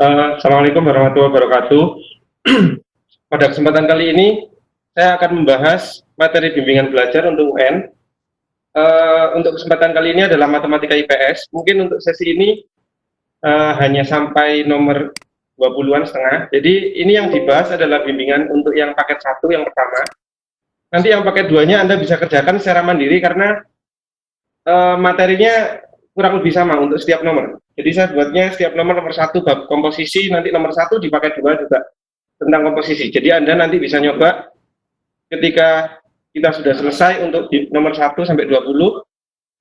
Assalamualaikum warahmatullahi wabarakatuh. Pada kesempatan kali ini, saya akan membahas materi bimbingan belajar untuk UN. Untuk kesempatan kali ini adalah matematika IPS. Mungkin untuk sesi ini hanya sampai nomor 20-an setengah. Jadi ini yang dibahas adalah bimbingan untuk yang paket 1 yang pertama. Nanti yang paket 2-nya Anda bisa kerjakan secara mandiri karena materinya kurang lebih sama untuk setiap nomor. Jadi saya buatnya setiap nomor 1 bab komposisi, nanti nomor 1 di paket 2 juga tentang komposisi. Jadi Anda nanti bisa nyoba ketika kita sudah selesai untuk di nomor 1 sampai 20,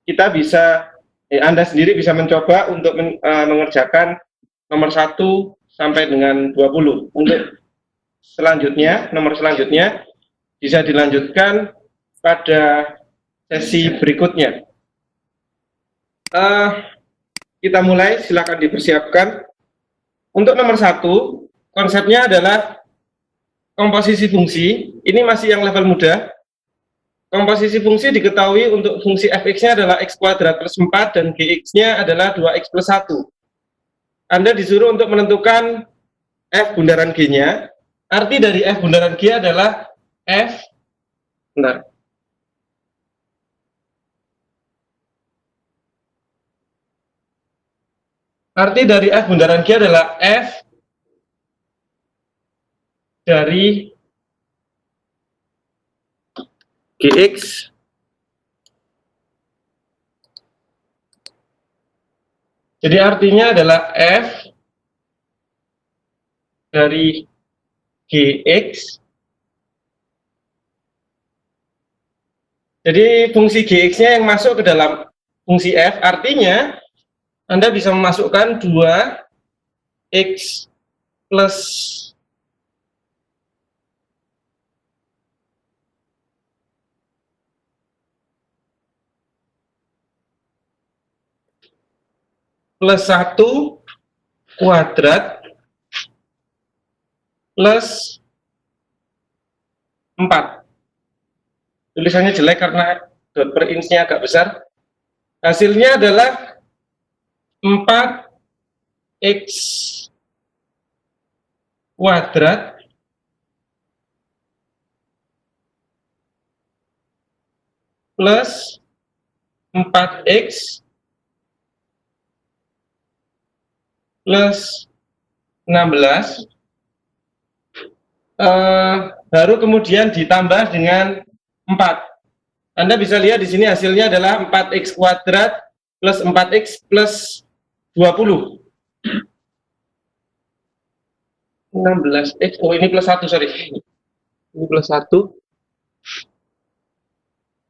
kita bisa Anda sendiri bisa mencoba untuk mengerjakan nomor 1 sampai dengan 20. Untuk selanjutnya, nomor selanjutnya bisa dilanjutkan pada sesi berikutnya. Kita mulai, silakan dipersiapkan. Untuk nomor 1, konsepnya adalah komposisi fungsi. Ini masih yang level mudah. Komposisi fungsi diketahui untuk fungsi fx-nya adalah x kuadrat plus 4 dan gx-nya adalah 2x plus 1. Anda disuruh untuk menentukan f bundaran g-nya. Arti dari f bundaran g adalah f, bentar. Arti dari f bundaran g adalah f dari gx jadi artinya adalah f dari gx. Jadi fungsi gx-nya yang masuk ke dalam fungsi f, artinya Anda bisa memasukkan 2x plus 1 kuadrat plus 4. Tulisannya jelek karena dot per inch-nya agak besar. Hasilnya adalah 4x kuadrat plus 4x plus 16 baru kemudian ditambah dengan 4. Anda bisa lihat di sini hasilnya adalah 4x kuadrat plus 4x plus 20. 16x, oh ini plus 1, sorry. Ini plus 1.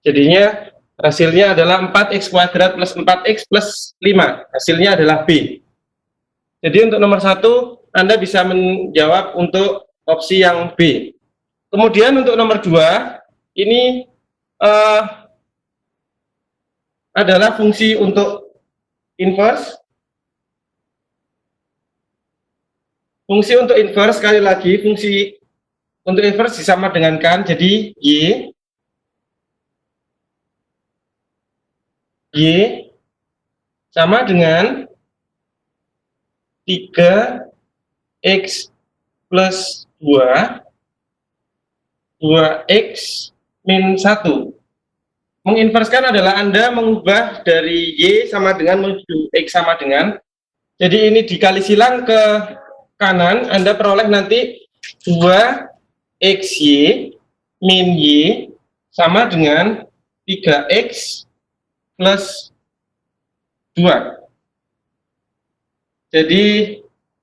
Jadinya hasilnya adalah 4x kuadrat plus 4x plus 5. Hasilnya adalah B. Jadi untuk nomor 1, Anda bisa menjawab untuk opsi yang B. Kemudian untuk nomor 2, ini adalah fungsi untuk inverse. Fungsi untuk inverse, sekali lagi, fungsi untuk inverse disama dengankan, jadi Y sama dengan 3x plus 2, 2x min 1. Menginverskan adalah Anda mengubah dari Y sama dengan menuju X sama dengan. Jadi ini dikali silang ke kanan, Anda peroleh nanti 2xy min Y sama dengan 3x plus 2. Jadi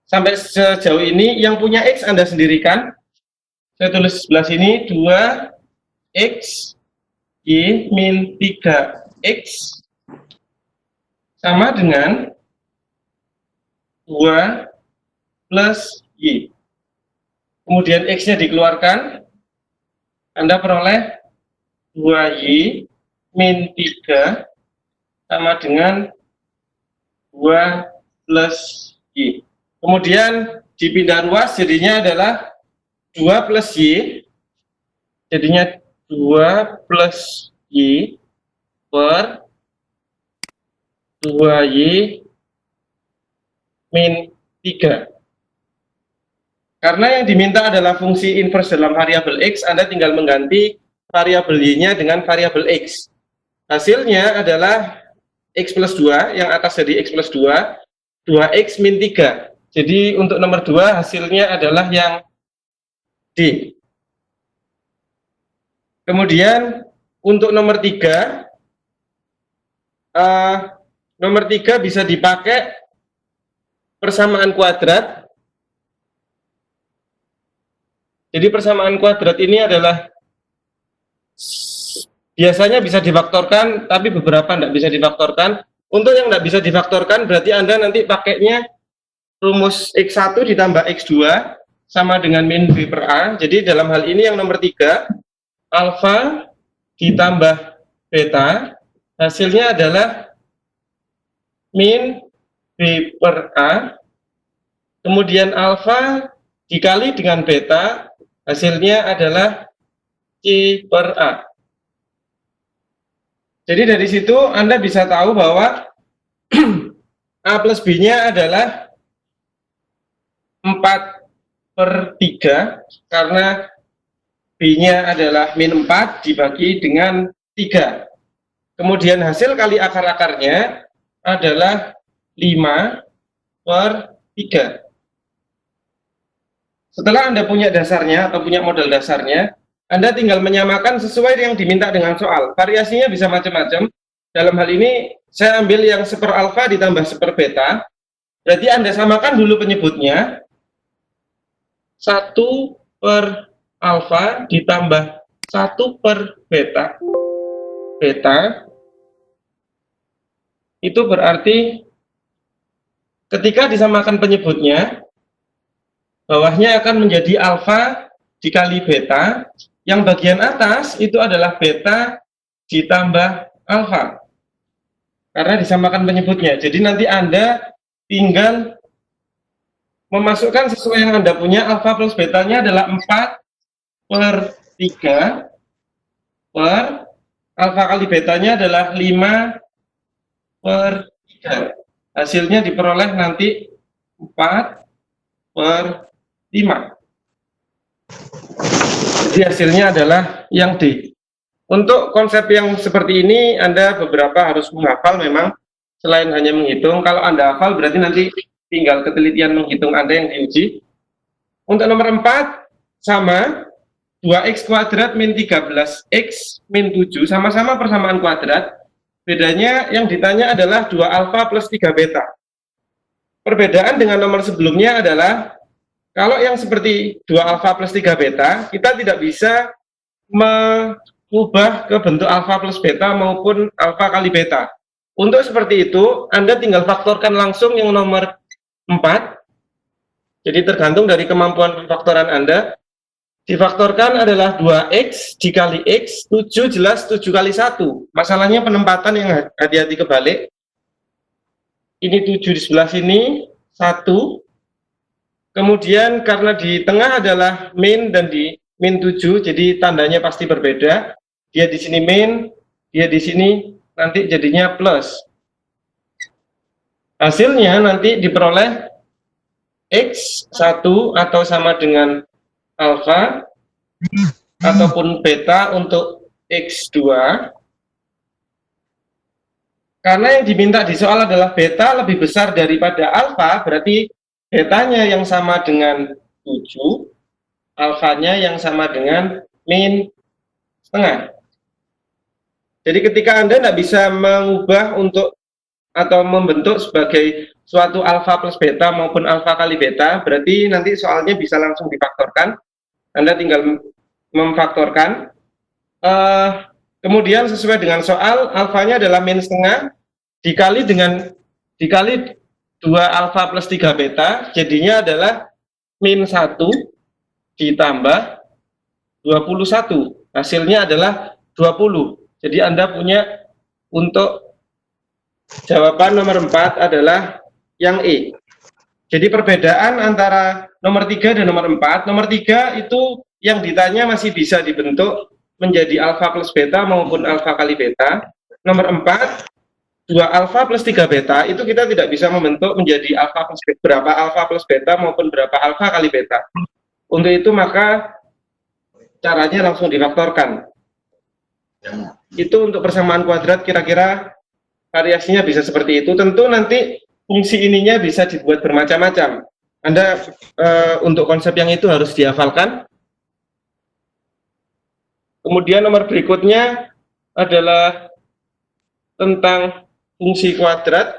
sampai sejauh ini yang punya X Anda sendirikan. Saya tulis sebelah sini 2x Y min 3x sama dengan 2 plus Y. Kemudian X-nya dikeluarkan, Anda peroleh 2Y min 3 sama dengan 2 plus Y. Kemudian dipindah ruas, jadinya adalah 2 plus Y, jadinya 2 plus Y per 2Y min 3. Karena yang diminta adalah fungsi inverse dalam variabel X, Anda tinggal mengganti variabel Y-nya dengan variabel X. Hasilnya adalah X plus 2, yang atas jadi X plus 2, 2X min 3. Jadi untuk nomor 2 hasilnya adalah yang D. Kemudian untuk nomor 3, bisa dipakai persamaan kuadrat. Jadi persamaan kuadrat ini adalah biasanya bisa difaktorkan, tapi beberapa tidak bisa difaktorkan. Untuk yang tidak bisa difaktorkan, berarti Anda nanti pakainya rumus X1 ditambah X2 sama dengan min B per A. Jadi dalam hal ini yang nomor 3, alfa ditambah beta, hasilnya adalah min B per A. Kemudian alfa dikali dengan beta, hasilnya adalah C per A. Jadi dari situ Anda bisa tahu bahwa A plus B-nya adalah 4/3, karena B-nya adalah min 4 dibagi dengan 3. Kemudian hasil kali akar-akarnya adalah 5/3. Setelah Anda punya dasarnya atau punya modal dasarnya, Anda tinggal menyamakan sesuai yang diminta dengan soal. Variasinya bisa macam-macam. Dalam hal ini, saya ambil yang 1/, alfa ditambah 1/, beta. Berarti Anda samakan dulu penyebutnya. 1/, alfa ditambah 1/, beta. Beta. Itu berarti ketika disamakan penyebutnya, bawahnya akan menjadi alfa dikali beta. Yang bagian atas itu adalah beta ditambah alfa, karena disamakan penyebutnya. Jadi nanti Anda tinggal memasukkan sesuai yang Anda punya. Alfa plus betanya adalah 4/3 per alfa kali betanya adalah 5/3. Hasilnya diperoleh nanti 4/5. Jadi hasilnya adalah yang D. Untuk konsep yang seperti ini, Anda beberapa harus menghafal memang, selain hanya menghitung. Kalau Anda hafal, berarti nanti tinggal ketelitian menghitung Anda yang diuji. Untuk nomor 4, sama, 2x kuadrat min 13x min 7, sama-sama persamaan kuadrat. Bedanya yang ditanya adalah 2 alfa plus 3 beta. Perbedaan dengan nomor sebelumnya adalah, kalau yang seperti 2 alfa plus 3 beta, kita tidak bisa mengubah ke bentuk alfa plus beta maupun alfa kali beta. Untuk seperti itu, Anda tinggal faktorkan langsung yang nomor 4. Jadi tergantung dari kemampuan pemfaktoran Anda. Difaktorkan adalah 2x dikali x, 7 jelas 7 kali 1. Masalahnya penempatan yang hati-hati kebalik. Ini 7 di sebelah sini, 1. Kemudian karena di tengah adalah min dan di min 7, jadi tandanya pasti berbeda. Dia di sini min, dia di sini nanti jadinya plus. Hasilnya nanti diperoleh X1 atau sama dengan alfa ataupun beta untuk X2. Karena yang diminta di soal adalah beta lebih besar daripada alfa, berarti betanya yang sama dengan 7, alfanya yang sama dengan min setengah. Jadi ketika Anda tidak bisa mengubah untuk atau membentuk sebagai suatu alfa plus beta maupun alfa kali beta, berarti nanti soalnya bisa langsung difaktorkan. Anda tinggal memfaktorkan. Kemudian sesuai dengan soal, alfanya adalah min setengah dikali 2 alfa plus 3 beta, jadinya adalah min 1 ditambah 21. Hasilnya adalah 20. Jadi Anda punya untuk jawaban nomor 4 adalah yang E. Jadi perbedaan antara nomor 3 dan nomor 4. Nomor 3 itu yang ditanya masih bisa dibentuk menjadi alfa plus beta maupun alfa kali beta. Nomor 4 2 alfa plus 3 beta itu kita tidak bisa membentuk menjadi alfa plus beta, berapa alfa plus beta maupun berapa alfa kali beta. Untuk itu maka caranya langsung difaktorkan. Itu untuk persamaan kuadrat kira-kira variasinya bisa seperti itu. Tentu nanti fungsi ininya bisa dibuat bermacam-macam. Anda untuk konsep yang itu harus dihafalkan. Kemudian nomor berikutnya adalah tentang fungsi kuadrat.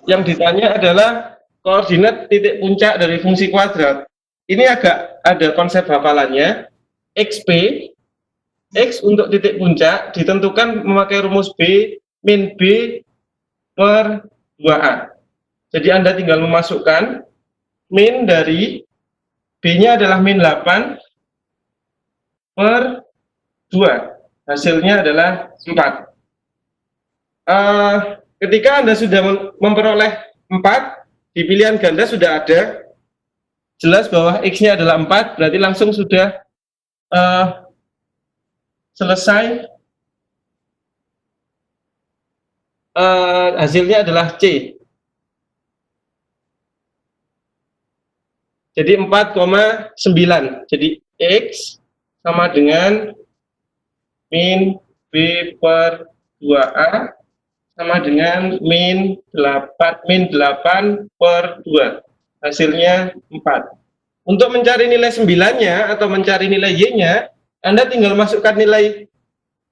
Yang ditanya adalah koordinat titik puncak dari fungsi kuadrat. Ini agak ada konsep hafalannya. XP, X untuk titik puncak ditentukan memakai rumus B min B per 2A. Jadi Anda tinggal memasukkan min dari B-nya adalah min 8 per 2. Hasilnya adalah 4. Ketika Anda sudah memperoleh 4, di pilihan ganda sudah ada jelas bahwa X-nya adalah 4, berarti langsung sudah selesai. Hasilnya adalah C. Jadi 4,9. Jadi X sama dengan min B per 2A sama dengan min 8 per 2. Hasilnya 4. Untuk mencari nilai 9-nya atau mencari nilai Y-nya, Anda tinggal masukkan nilai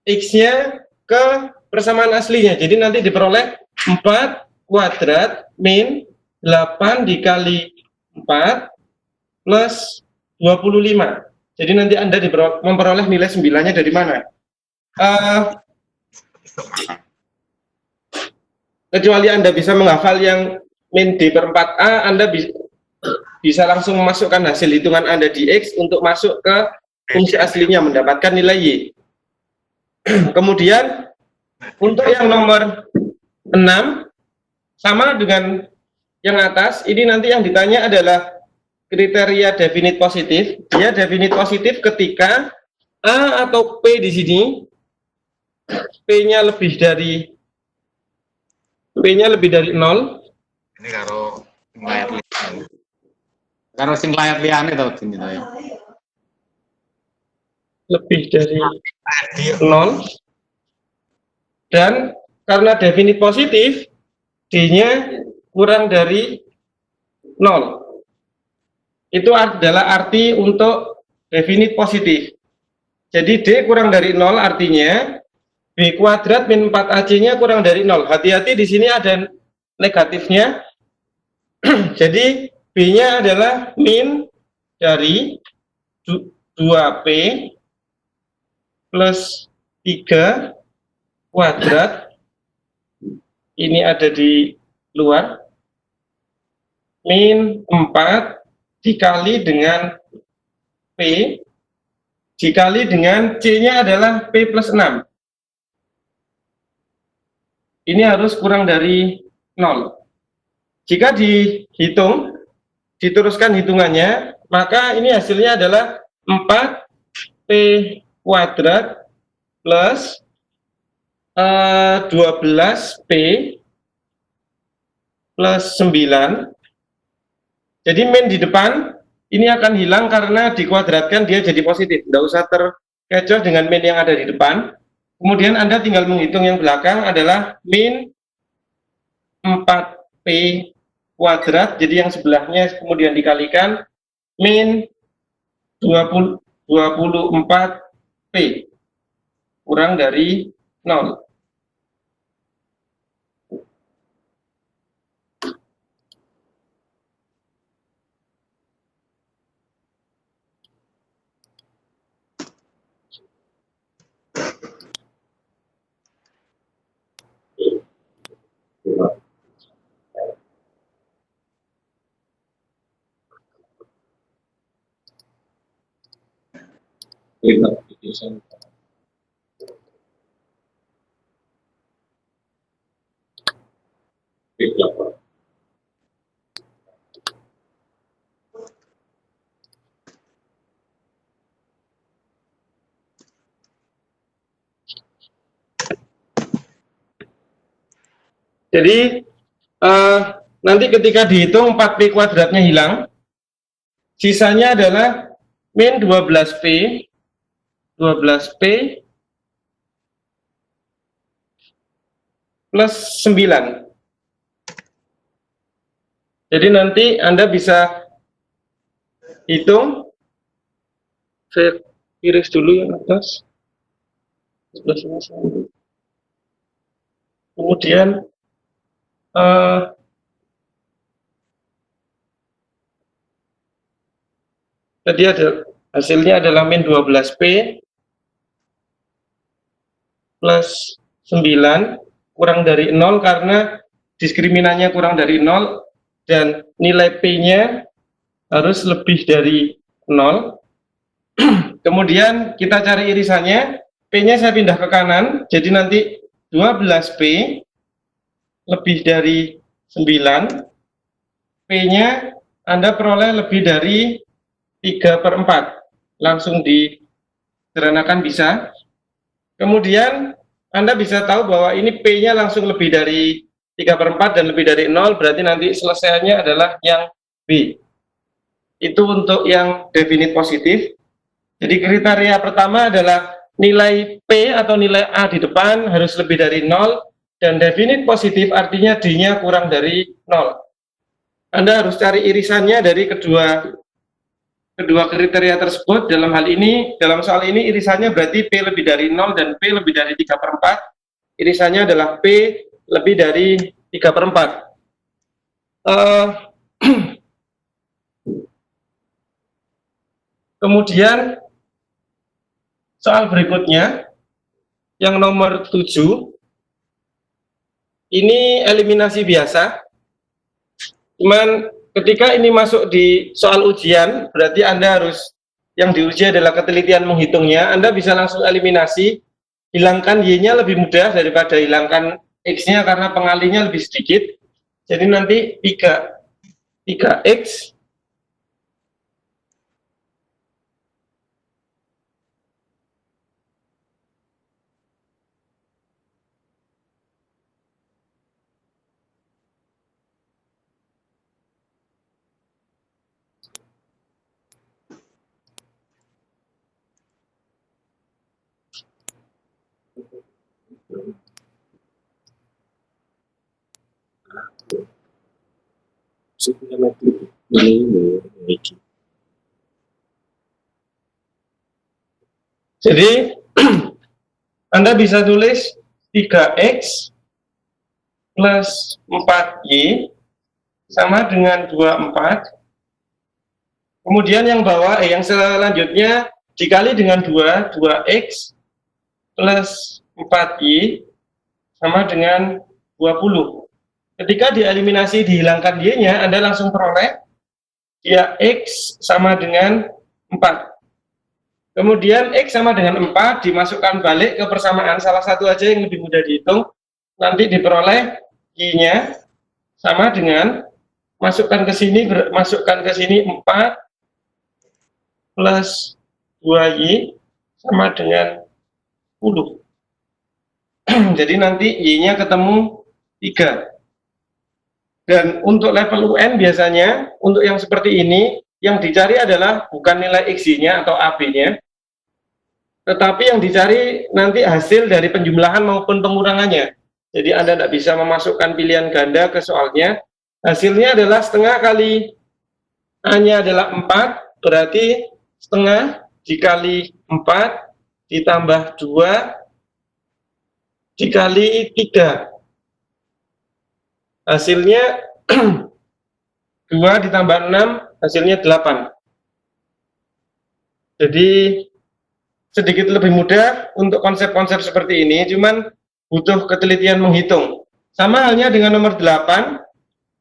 X-nya ke persamaan aslinya. Jadi nanti diperoleh 4 kuadrat min 8 dikali 4 plus 25. Jadi nanti Anda memperoleh nilai 9-nya dari mana? Kecuali Anda bisa menghafal yang min D per 4A, Anda bisa langsung memasukkan hasil hitungan Anda di X untuk masuk ke fungsi aslinya, mendapatkan nilai Y. Kemudian, untuk yang nomor 6, sama dengan yang atas, ini nanti yang ditanya adalah kriteria definit positif. Ya, definit positif ketika A atau P di sini, P-nya lebih dari 0. Ini karo sing layar liyane to gini to ya. Lebih dari 0. Dan karena definit positif, D-nya kurang dari 0. Itu adalah arti untuk definit positif. Jadi D kurang dari 0 artinya B kuadrat min 4AC-nya kurang dari 0. Hati-hati di sini ada negatifnya. Jadi B-nya adalah min dari 2P plus 3 kuadrat. Ini ada di luar. Min 4 dikali dengan P dikali dengan C-nya adalah P plus 6. Ini harus kurang dari 0. Jika dihitung, diteruskan hitungannya, maka ini hasilnya adalah 4P kuadrat plus 12P plus 9. Jadi min di depan ini akan hilang karena dikuadratkan dia jadi positif. Tidak usah terkecoh dengan min yang ada di depan. Kemudian Anda tinggal menghitung yang belakang adalah min 4P kuadrat, jadi yang sebelahnya kemudian dikalikan min 24P kurang dari 0. Jadi nanti ketika dihitung 4P kuadratnya hilang, sisanya adalah min 12P plus 9. Jadi nanti Anda bisa hitung, saya iris dulu yang atas, kemudian tadi hasilnya adalah min 12P plus 9 kurang dari 0 karena diskriminannya kurang dari 0 dan nilai P-nya harus lebih dari 0. Kemudian kita cari irisannya, P-nya saya pindah ke kanan, jadi nanti 12P lebih dari 9, P-nya Anda peroleh lebih dari 3/4, langsung disederhanakan bisa. Kemudian Anda bisa tahu bahwa ini P-nya langsung lebih dari 3/4 dan lebih dari 0, berarti nanti selesaiannya adalah yang B. Itu untuk yang definite positif. Jadi kriteria pertama adalah nilai P atau nilai A di depan harus lebih dari 0, dan definite positif artinya D-nya kurang dari 0. Anda harus cari irisannya dari kedua kriteria tersebut. Dalam hal ini, dalam soal ini irisannya berarti P lebih dari 0 dan P lebih dari 3/4. Irisannya adalah P lebih dari 3/4. Kemudian soal berikutnya yang nomor 7, ini eliminasi biasa, cuman ketika ini masuk di soal ujian berarti Anda harus, yang diuji adalah ketelitian menghitungnya. Anda bisa langsung eliminasi, hilangkan Y-nya lebih mudah daripada hilangkan X-nya karena pengalinya lebih sedikit. Jadi nanti 3X jadi Anda bisa tulis 3X plus 4Y sama dengan 24. Kemudian yang bawah, yang selanjutnya dikali dengan 2X plus 4Y sama dengan 20. Ketika dieliminasi, dihilangkan Y-nya, Anda langsung peroleh ya X sama dengan 4. Kemudian X sama dengan 4 dimasukkan balik ke persamaan, salah satu aja yang lebih mudah dihitung, nanti diperoleh Y-nya sama dengan, masukkan ke sini 4 plus 2Y sama dengan 10. Jadi nanti Y-nya ketemu 3. Dan untuk level UN biasanya, untuk yang seperti ini, yang dicari adalah bukan nilai XY-nya atau AB-nya, tetapi yang dicari nanti hasil dari penjumlahan maupun pengurangannya. Jadi Anda tidak bisa memasukkan pilihan ganda ke soalnya. Hasilnya adalah setengah kali A-nya adalah 4, berarti setengah dikali 4 ditambah 2 dikali 3. Hasilnya 2 ditambah 6, hasilnya 8. Jadi sedikit lebih mudah untuk konsep-konsep seperti ini, cuman butuh ketelitian menghitung. Sama halnya dengan nomor 8.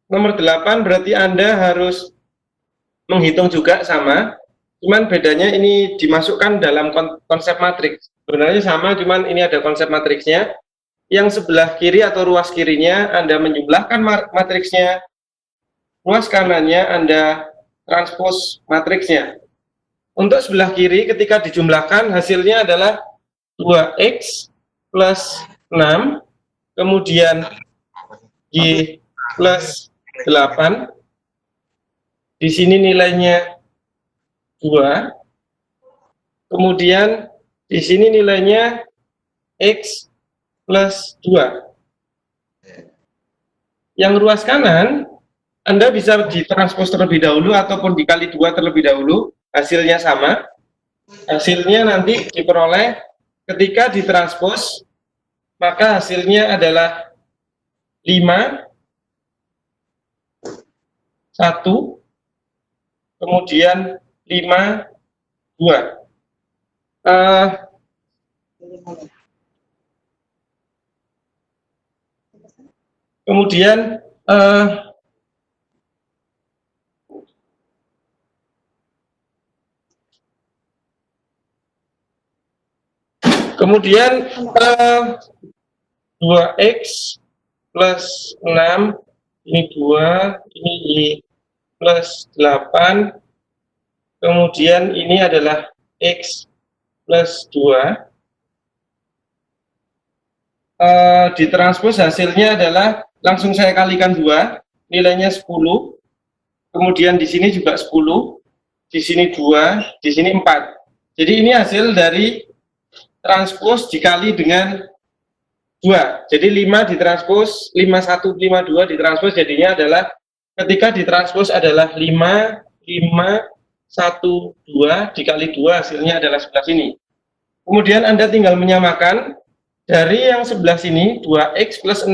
Nomor 8 berarti Anda harus menghitung juga sama, cuman bedanya ini dimasukkan dalam konsep matriks. Sebenarnya sama, cuman ini ada konsep matriksnya. Yang sebelah kiri atau ruas kirinya Anda menjumlahkan matriksnya, ruas kanannya Anda transpose matriksnya. Untuk sebelah kiri ketika dijumlahkan hasilnya adalah 2X plus 6, kemudian Y plus 8. Di sini nilainya 2. Kemudian di sini nilainya X plus 2. Yang ruas kanan, Anda bisa ditranspos terlebih dahulu ataupun dikali 2 terlebih dahulu, hasilnya sama. Hasilnya nanti diperoleh ketika ditranspos, maka hasilnya adalah 5, 1, kemudian 5, 2. Kemudian kemudian 2x plus 6, ini 2, ini Y plus 8, kemudian ini adalah X plus 2. Ditranspos hasilnya adalah langsung saya kalikan 2, nilainya 10, kemudian di sini juga 10, di sini 2, di sini 4. Jadi ini hasil dari transpos dikali dengan 2. Jadi 5 ditranspos, 51, 52 ditranspos, jadinya adalah ketika ditranspos adalah 5, 5, 1, 2 dikali 2, hasilnya adalah sebelah sini. Kemudian Anda tinggal menyamakan dari yang sebelah sini 2x plus 6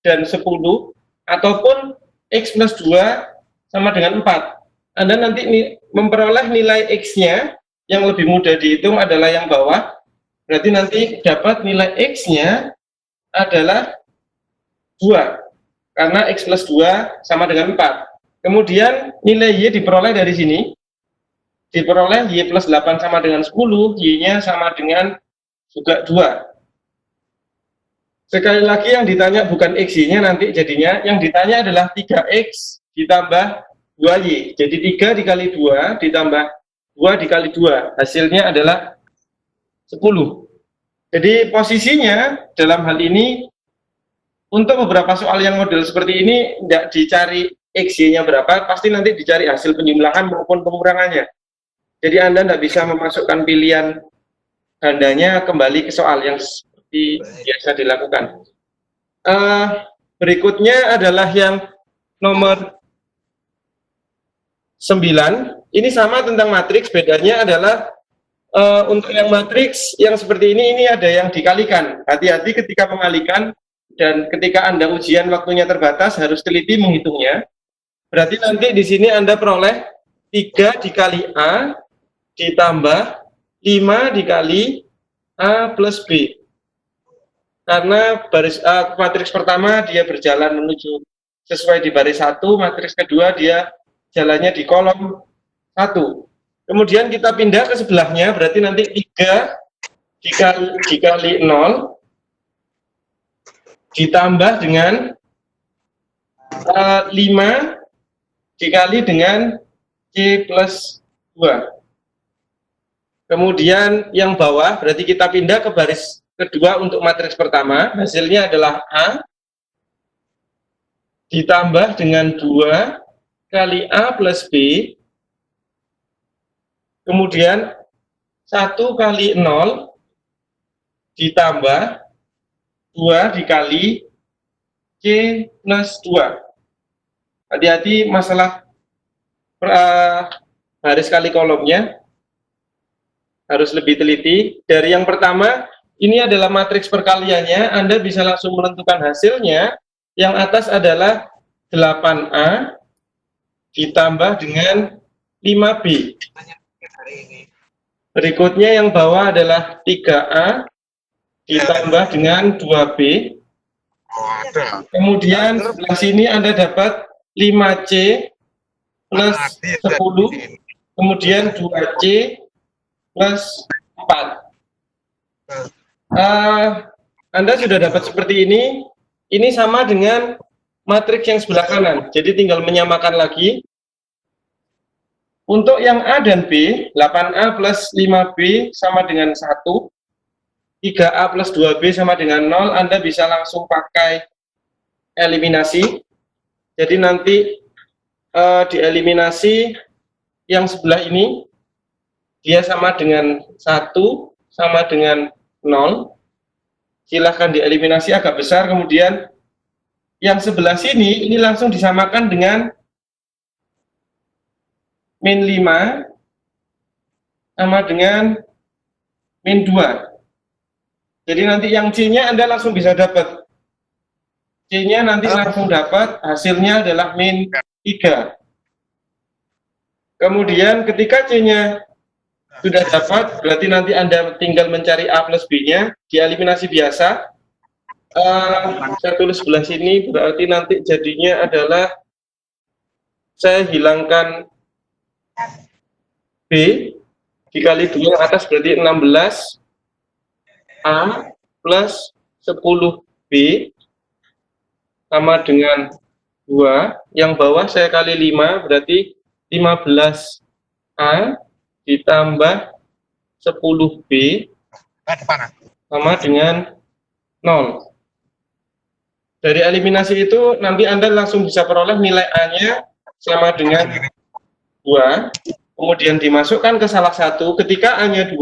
dan 10 ataupun x plus 2 sama dengan 4. Anda nanti memperoleh nilai x-nya yang lebih mudah dihitung adalah yang bawah. Berarti nanti dapat nilai x-nya adalah 2 karena x plus 2 sama dengan 4. Kemudian nilai y diperoleh dari sini. Diperoleh y plus 8 sama dengan 10, y-nya sama dengan juga 2. Sekali lagi yang ditanya bukan x-nya nanti jadinya, yang ditanya adalah 3x ditambah 2y. Jadi 3 dikali 2 ditambah 2 dikali 2. Hasilnya adalah 10. Jadi posisinya dalam hal ini, untuk beberapa soal yang model seperti ini, tidak dicari x-nya berapa, pasti nanti dicari hasil penjumlahan maupun pengurangannya. Jadi Anda tidak bisa memasukkan pilihan gandanya kembali ke soal yang biasa dilakukan. Berikutnya adalah yang nomor 9. Ini sama tentang matriks, bedanya adalah untuk yang matriks yang seperti ini ada yang dikalikan. Hati-hati ketika mengalikan, dan ketika Anda ujian waktunya terbatas harus teliti menghitungnya. Berarti nanti di sini Anda peroleh 3 dikali A ditambah 5 dikali A plus B. Karena baris matriks pertama dia berjalan menuju sesuai di baris 1, matriks kedua dia jalannya di kolom 1. Kemudian kita pindah ke sebelahnya, berarti nanti 3 dikali 0 ditambah dengan 5 dikali dengan C plus 2. Kemudian yang bawah berarti kita pindah ke baris kedua untuk matriks pertama, hasilnya adalah A ditambah dengan 2 kali A plus B, kemudian 1 kali 0 ditambah 2 dikali C plus 2. Hati-hati masalah baris kali kolomnya, harus lebih teliti. Dari yang pertama, ini adalah matriks perkaliannya, Anda bisa langsung menentukan hasilnya. Yang atas adalah 8A ditambah dengan 5B. Berikutnya yang bawah adalah 3A ditambah dengan 2B. Kemudian sebelah sini Anda dapat 5C plus 10, kemudian 2C plus 4. Anda sudah dapat seperti ini. Ini sama dengan matriks yang sebelah kanan. Jadi tinggal menyamakan lagi. Untuk yang A dan B, 8A plus 5B sama dengan 1. 3A plus 2B sama dengan 0. Anda bisa langsung pakai eliminasi. Jadi nanti dieliminasi yang sebelah ini, dia sama dengan 1, sama dengan 0. Silahkan dieliminasi agak besar, kemudian yang sebelah sini, ini langsung disamakan dengan min 5, sama dengan min 2. Jadi nanti yang C-nya Anda langsung bisa dapat. C-nya nanti langsung dapat, hasilnya adalah min 3. Kemudian ketika C-nya sudah dapat, berarti nanti Anda tinggal mencari A plus B-nya, dieliminasi biasa. Saya tulis sebelah sini, berarti nanti jadinya adalah, saya hilangkan B, dikali 2 yang atas berarti 16, A plus 10B, sama dengan 2, yang bawah saya kali 5, berarti 15A ditambah 10B sama dengan 0. Dari eliminasi itu nanti Anda langsung bisa peroleh nilai A-nya sama dengan 2, kemudian dimasukkan ke salah satu. Ketika A-nya 2,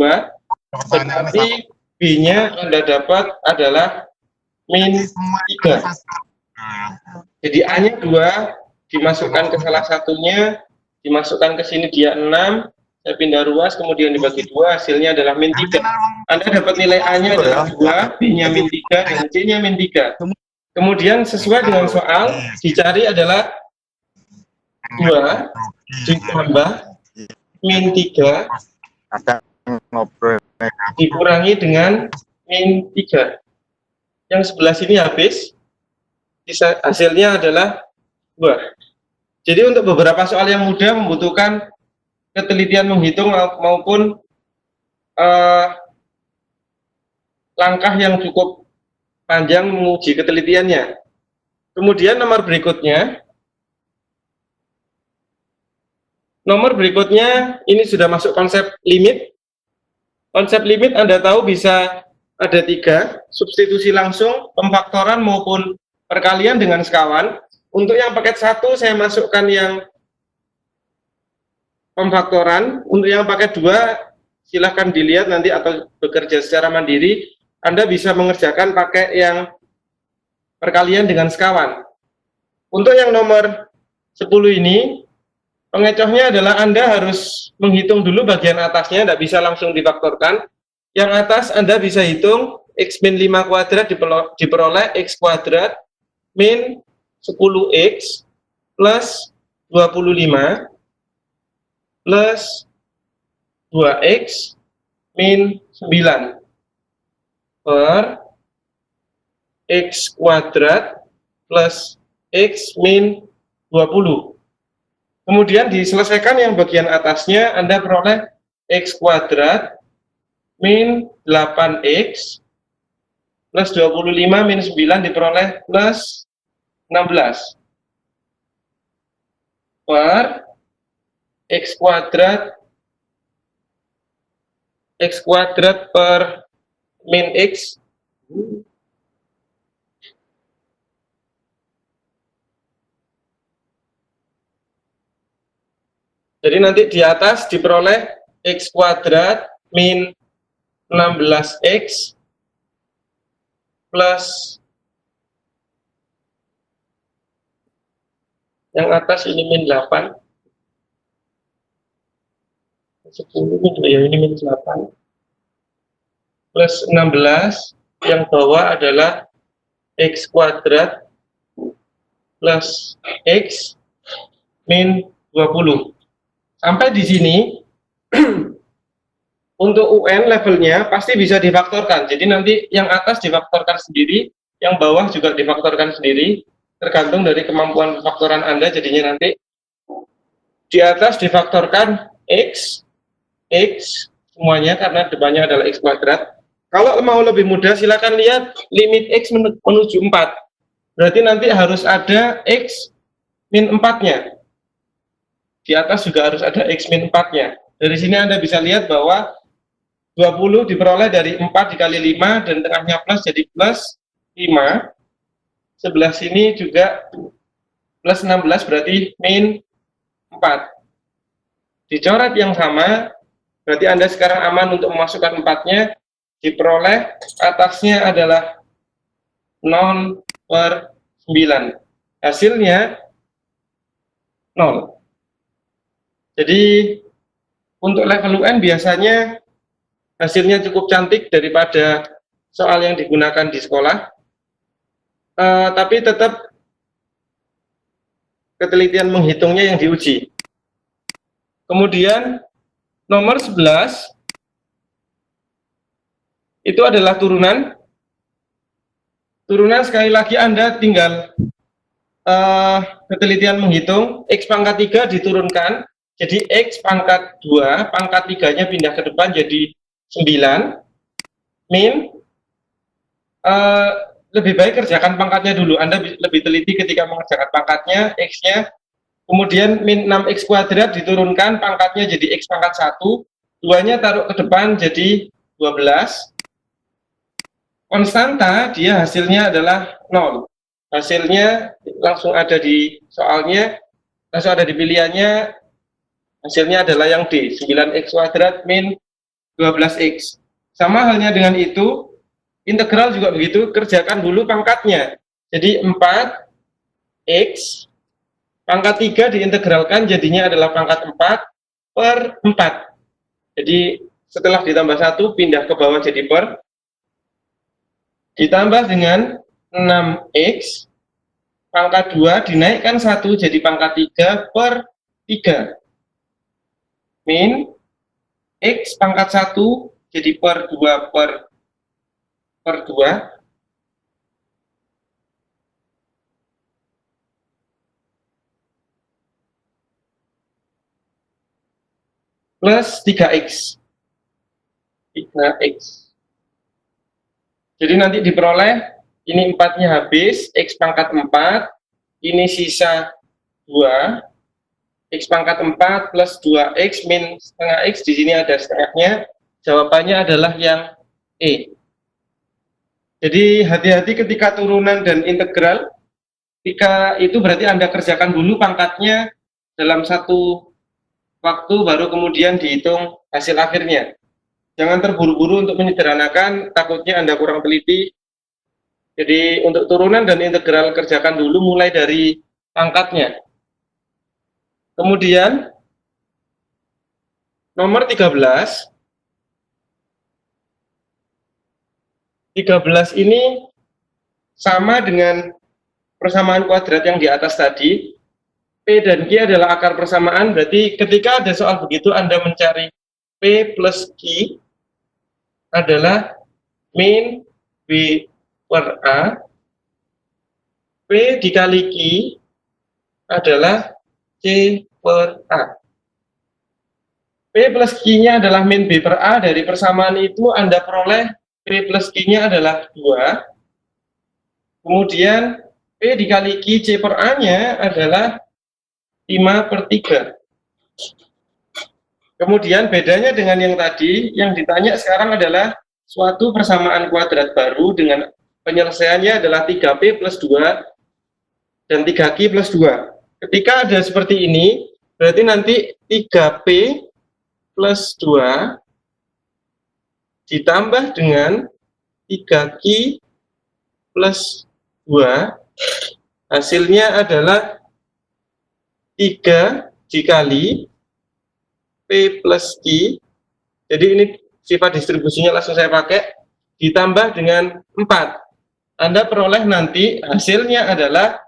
berarti B-nya Anda dapat adalah min 3. Jadi A-nya 2, dimasukkan ke salah satunya, dimasukkan ke sini dia 6, saya pindah ruas, kemudian dibagi 2, hasilnya adalah min 3. Anda dapat nilai A-nya adalah 2, B-nya min 3, dan C-nya min 3. Kemudian sesuai dengan soal, dicari adalah 2 ditambah min 3 dikurangi dengan min 3. Yang sebelah sini habis, hasilnya adalah 2. Jadi untuk beberapa soal yang mudah membutuhkan ketelitian menghitung maupun langkah yang cukup panjang menguji ketelitiannya. Kemudian nomor berikutnya ini sudah masuk konsep limit. Konsep limit Anda tahu bisa ada 3, substitusi langsung, pemfaktoran maupun perkalian dengan sekawan. Untuk yang paket 1 saya masukkan yang pemfaktoran. Untuk yang paket 2 silahkan dilihat nanti atau bekerja secara mandiri. Anda bisa mengerjakan pakai yang perkalian dengan sekawan. Untuk yang nomor 10 ini, pengecohnya adalah Anda harus menghitung dulu bagian atasnya, tidak bisa langsung difaktorkan. Yang atas Anda bisa hitung X min 5 kuadrat diperoleh X kuadrat min 10X plus 25 plus 2X min 9 per X kuadrat plus X min 20. Kemudian diselesaikan yang bagian atasnya, Anda peroleh X kuadrat min 8X plus 25 min 9 diperoleh plus 16 per X kuadrat per min X jadi nanti di atas diperoleh X kuadrat min 16X plus yang atas ini min 8 10 ya, ini min 8 plus 16, yang bawah adalah X kuadrat plus X min 20. Sampai di sini untuk UN levelnya pasti bisa difaktorkan. Jadi nanti yang atas difaktorkan sendiri, yang bawah juga difaktorkan sendiri, tergantung dari kemampuan faktoran Anda. Jadinya nanti di atas difaktorkan X semuanya karena depannya adalah X kuadrat. Kalau mau lebih mudah silakan lihat limit X menuju 4. Berarti nanti harus ada X min 4-nya. Di atas juga harus ada X min 4-nya. Dari sini Anda bisa lihat bahwa 20 diperoleh dari 4 dikali 5 dan tengahnya plus jadi plus 5 sebelah sini juga plus 16 berarti min 4. Dicoret yang sama, berarti Anda sekarang aman untuk memasukkan 4-nya, diperoleh atasnya adalah 0/9. Hasilnya 0. Jadi untuk level UN biasanya hasilnya cukup cantik daripada soal yang digunakan di sekolah, tapi tetap ketelitian menghitungnya yang diuji. Kemudian nomor 11 itu adalah turunan. Turunan sekali lagi Anda tinggal ketelitian menghitung X pangkat 3 diturunkan, jadi X pangkat 2 pangkat 3-nya pindah ke depan jadi 9 min lebih baik kerjakan pangkatnya dulu. Anda lebih teliti ketika mengerjakan pangkatnya, X-nya, kemudian min 6X kuadrat diturunkan, pangkatnya jadi X pangkat 1, 2-nya taruh ke depan jadi 12. Konstanta, dia hasilnya adalah 0. Hasilnya langsung ada di soalnya, langsung ada di pilihannya, hasilnya adalah yang D, 9X kuadrat min 12X. Sama halnya dengan itu, integral juga begitu, kerjakan dulu pangkatnya. Jadi 4X, pangkat 3 diintegralkan jadinya adalah pangkat 4/4. Jadi setelah ditambah 1, pindah ke bawah jadi per, ditambah dengan 6X, pangkat 2 dinaikkan 1 jadi pangkat 3/3. Min X pangkat 1 jadi per 2/2 plus 3X. 3X. Jadi nanti diperoleh, ini 4-nya habis, X pangkat 4, ini sisa 2, X pangkat 4 plus 2X min setengah X, di sini ada setengahnya, jawabannya adalah yang E. Jadi hati-hati ketika turunan dan integral, ketika itu berarti Anda kerjakan dulu pangkatnya dalam satu waktu, baru kemudian dihitung hasil akhirnya. Jangan terburu-buru untuk menyederhanakan, takutnya Anda kurang teliti. Jadi untuk turunan dan integral kerjakan dulu mulai dari pangkatnya. Kemudian nomor 13. 13 ini sama dengan persamaan kuadrat yang di atas tadi. P dan Q adalah akar persamaan, berarti ketika ada soal begitu Anda mencari P plus Q adalah min B per A, P dikali Q adalah C per A. P plus Q-nya adalah min B per A, dari persamaan itu Anda peroleh P plus Q-nya adalah 2, kemudian P dikali Q C per A-nya adalah 5/3. Kemudian bedanya dengan yang tadi, yang ditanya sekarang adalah suatu persamaan kuadrat baru dengan penyelesaiannya adalah 3P plus 2 dan 3Q plus 2. Ketika ada seperti ini, berarti nanti 3P plus 2 ditambah dengan 3Q plus 2, hasilnya adalah 3 dikali P plus Q, jadi ini sifat distribusinya langsung saya pakai, ditambah dengan 4. Anda peroleh nanti hasilnya adalah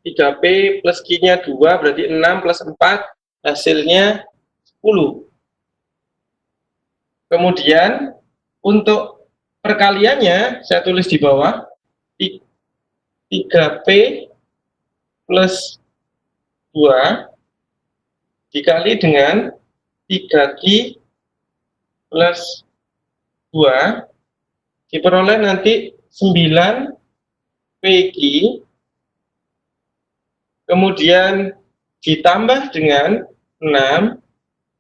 3P plus Q-nya 2, berarti 6 plus 4, hasilnya 10. Kemudian untuk perkaliannya, saya tulis di bawah, 3P plus 2 dikali dengan 3Q plus 2, diperoleh nanti 9PQ, kemudian ditambah dengan 6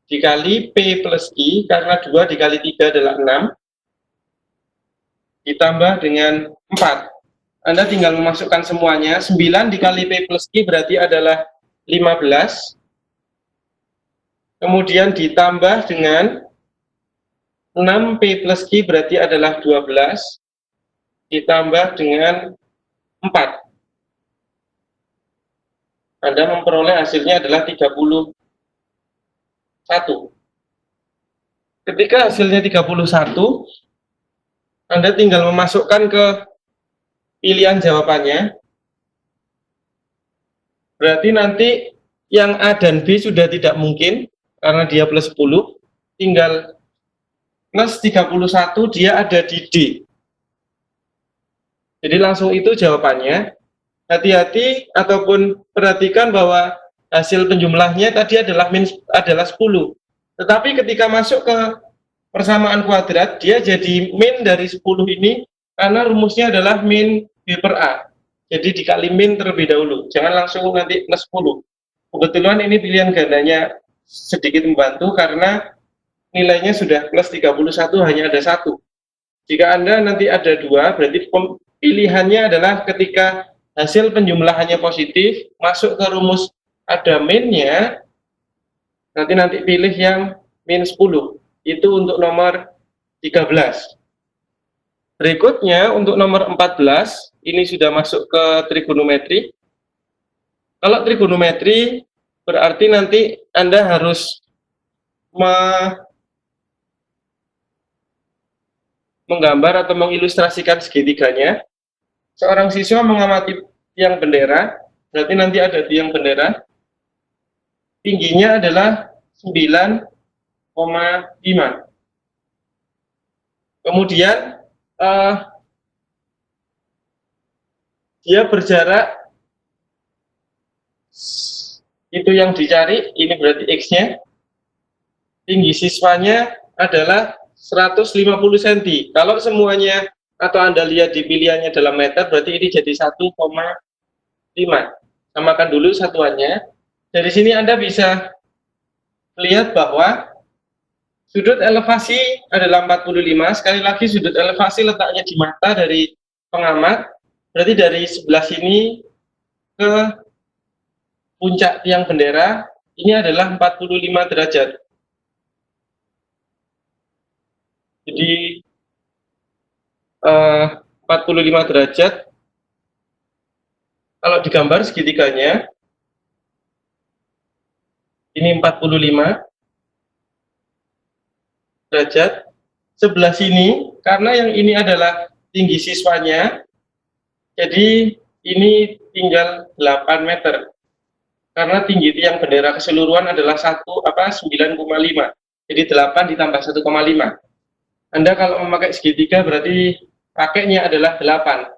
dikali P plus Q, karena 2 dikali 3 adalah 6, ditambah dengan 4. Anda tinggal memasukkan semuanya. 9 dikali P plus Q berarti adalah 15. Kemudian ditambah dengan 6P plus Q berarti adalah 12. Ditambah dengan 4. Anda memperoleh hasilnya adalah 31. Ketika hasilnya 31, Anda tinggal memasukkan ke pilihan jawabannya. Berarti nanti yang A dan B sudah tidak mungkin, karena dia plus 10. Tinggal plus 31, dia ada di D. Jadi langsung itu jawabannya. Hati-hati ataupun perhatikan bahwa hasil penjumlahnya tadi adalah 10. Tetapi ketika masuk ke persamaan kuadrat, dia jadi min dari 10 ini karena rumusnya adalah min B per A. Jadi dikali min terlebih dahulu. Jangan langsung nanti plus 10. Kebetulan ini pilihan gandanya sedikit membantu karena nilainya sudah plus 31, hanya ada 1. Jika Anda nanti ada 2, berarti pilihannya adalah ketika hasil penjumlahannya positif, masuk ke rumus ada minnya, nanti pilih yang min 10. Itu untuk nomor 13. Berikutnya untuk nomor 14, ini sudah masuk ke trigonometri. Kalau trigonometri berarti nanti Anda harus menggambar atau mengilustrasikan segitiganya. Seorang siswa mengamati tiang bendera, berarti nanti ada tiang bendera, tingginya adalah 9,5. Kemudian dia berjarak, itu yang dicari, ini berarti X-nya. Tinggi siswanya adalah 150 cm. Kalau semuanya atau Anda lihat di pilihannya dalam meter, berarti ini jadi 1,5. Samakan dulu satuannya. Dari sini Anda bisa lihat bahwa sudut elevasi adalah 45. Sekali lagi sudut elevasi letaknya di mata dari pengamat. Berarti dari sebelah sini ke puncak tiang bendera, ini adalah 45 derajat. Jadi 45 derajat. Kalau digambar segitiganya, ini 45 derajat. Sebelah sini, karena yang ini adalah tinggi siswanya, jadi ini tinggal 8 meter. Karena tinggi tiang bendera keseluruhan adalah 9,5. Jadi 8 ditambah 1,5. Anda kalau memakai segitiga berarti pakainya adalah 8.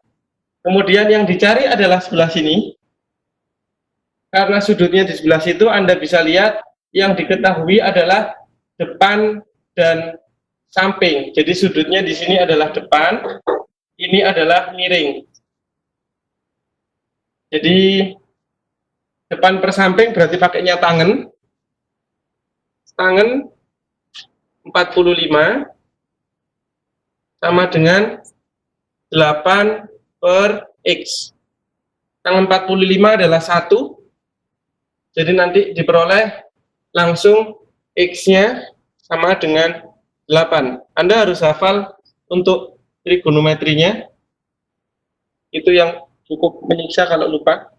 Kemudian yang dicari adalah sebelah sini. Karena sudutnya di sebelah situ, Anda bisa lihat yang diketahui adalah depan dan samping. Jadi sudutnya di sini adalah depan, ini adalah miring. Jadi depan per samping berarti pakainya tangen. Tangen 45 sama dengan 8 per X. Tangan 45 adalah 1. Jadi nanti diperoleh langsung X-nya sama dengan 8. Anda harus hafal untuk trigonometrinya. Itu yang cukup menyiksa kalau lupa.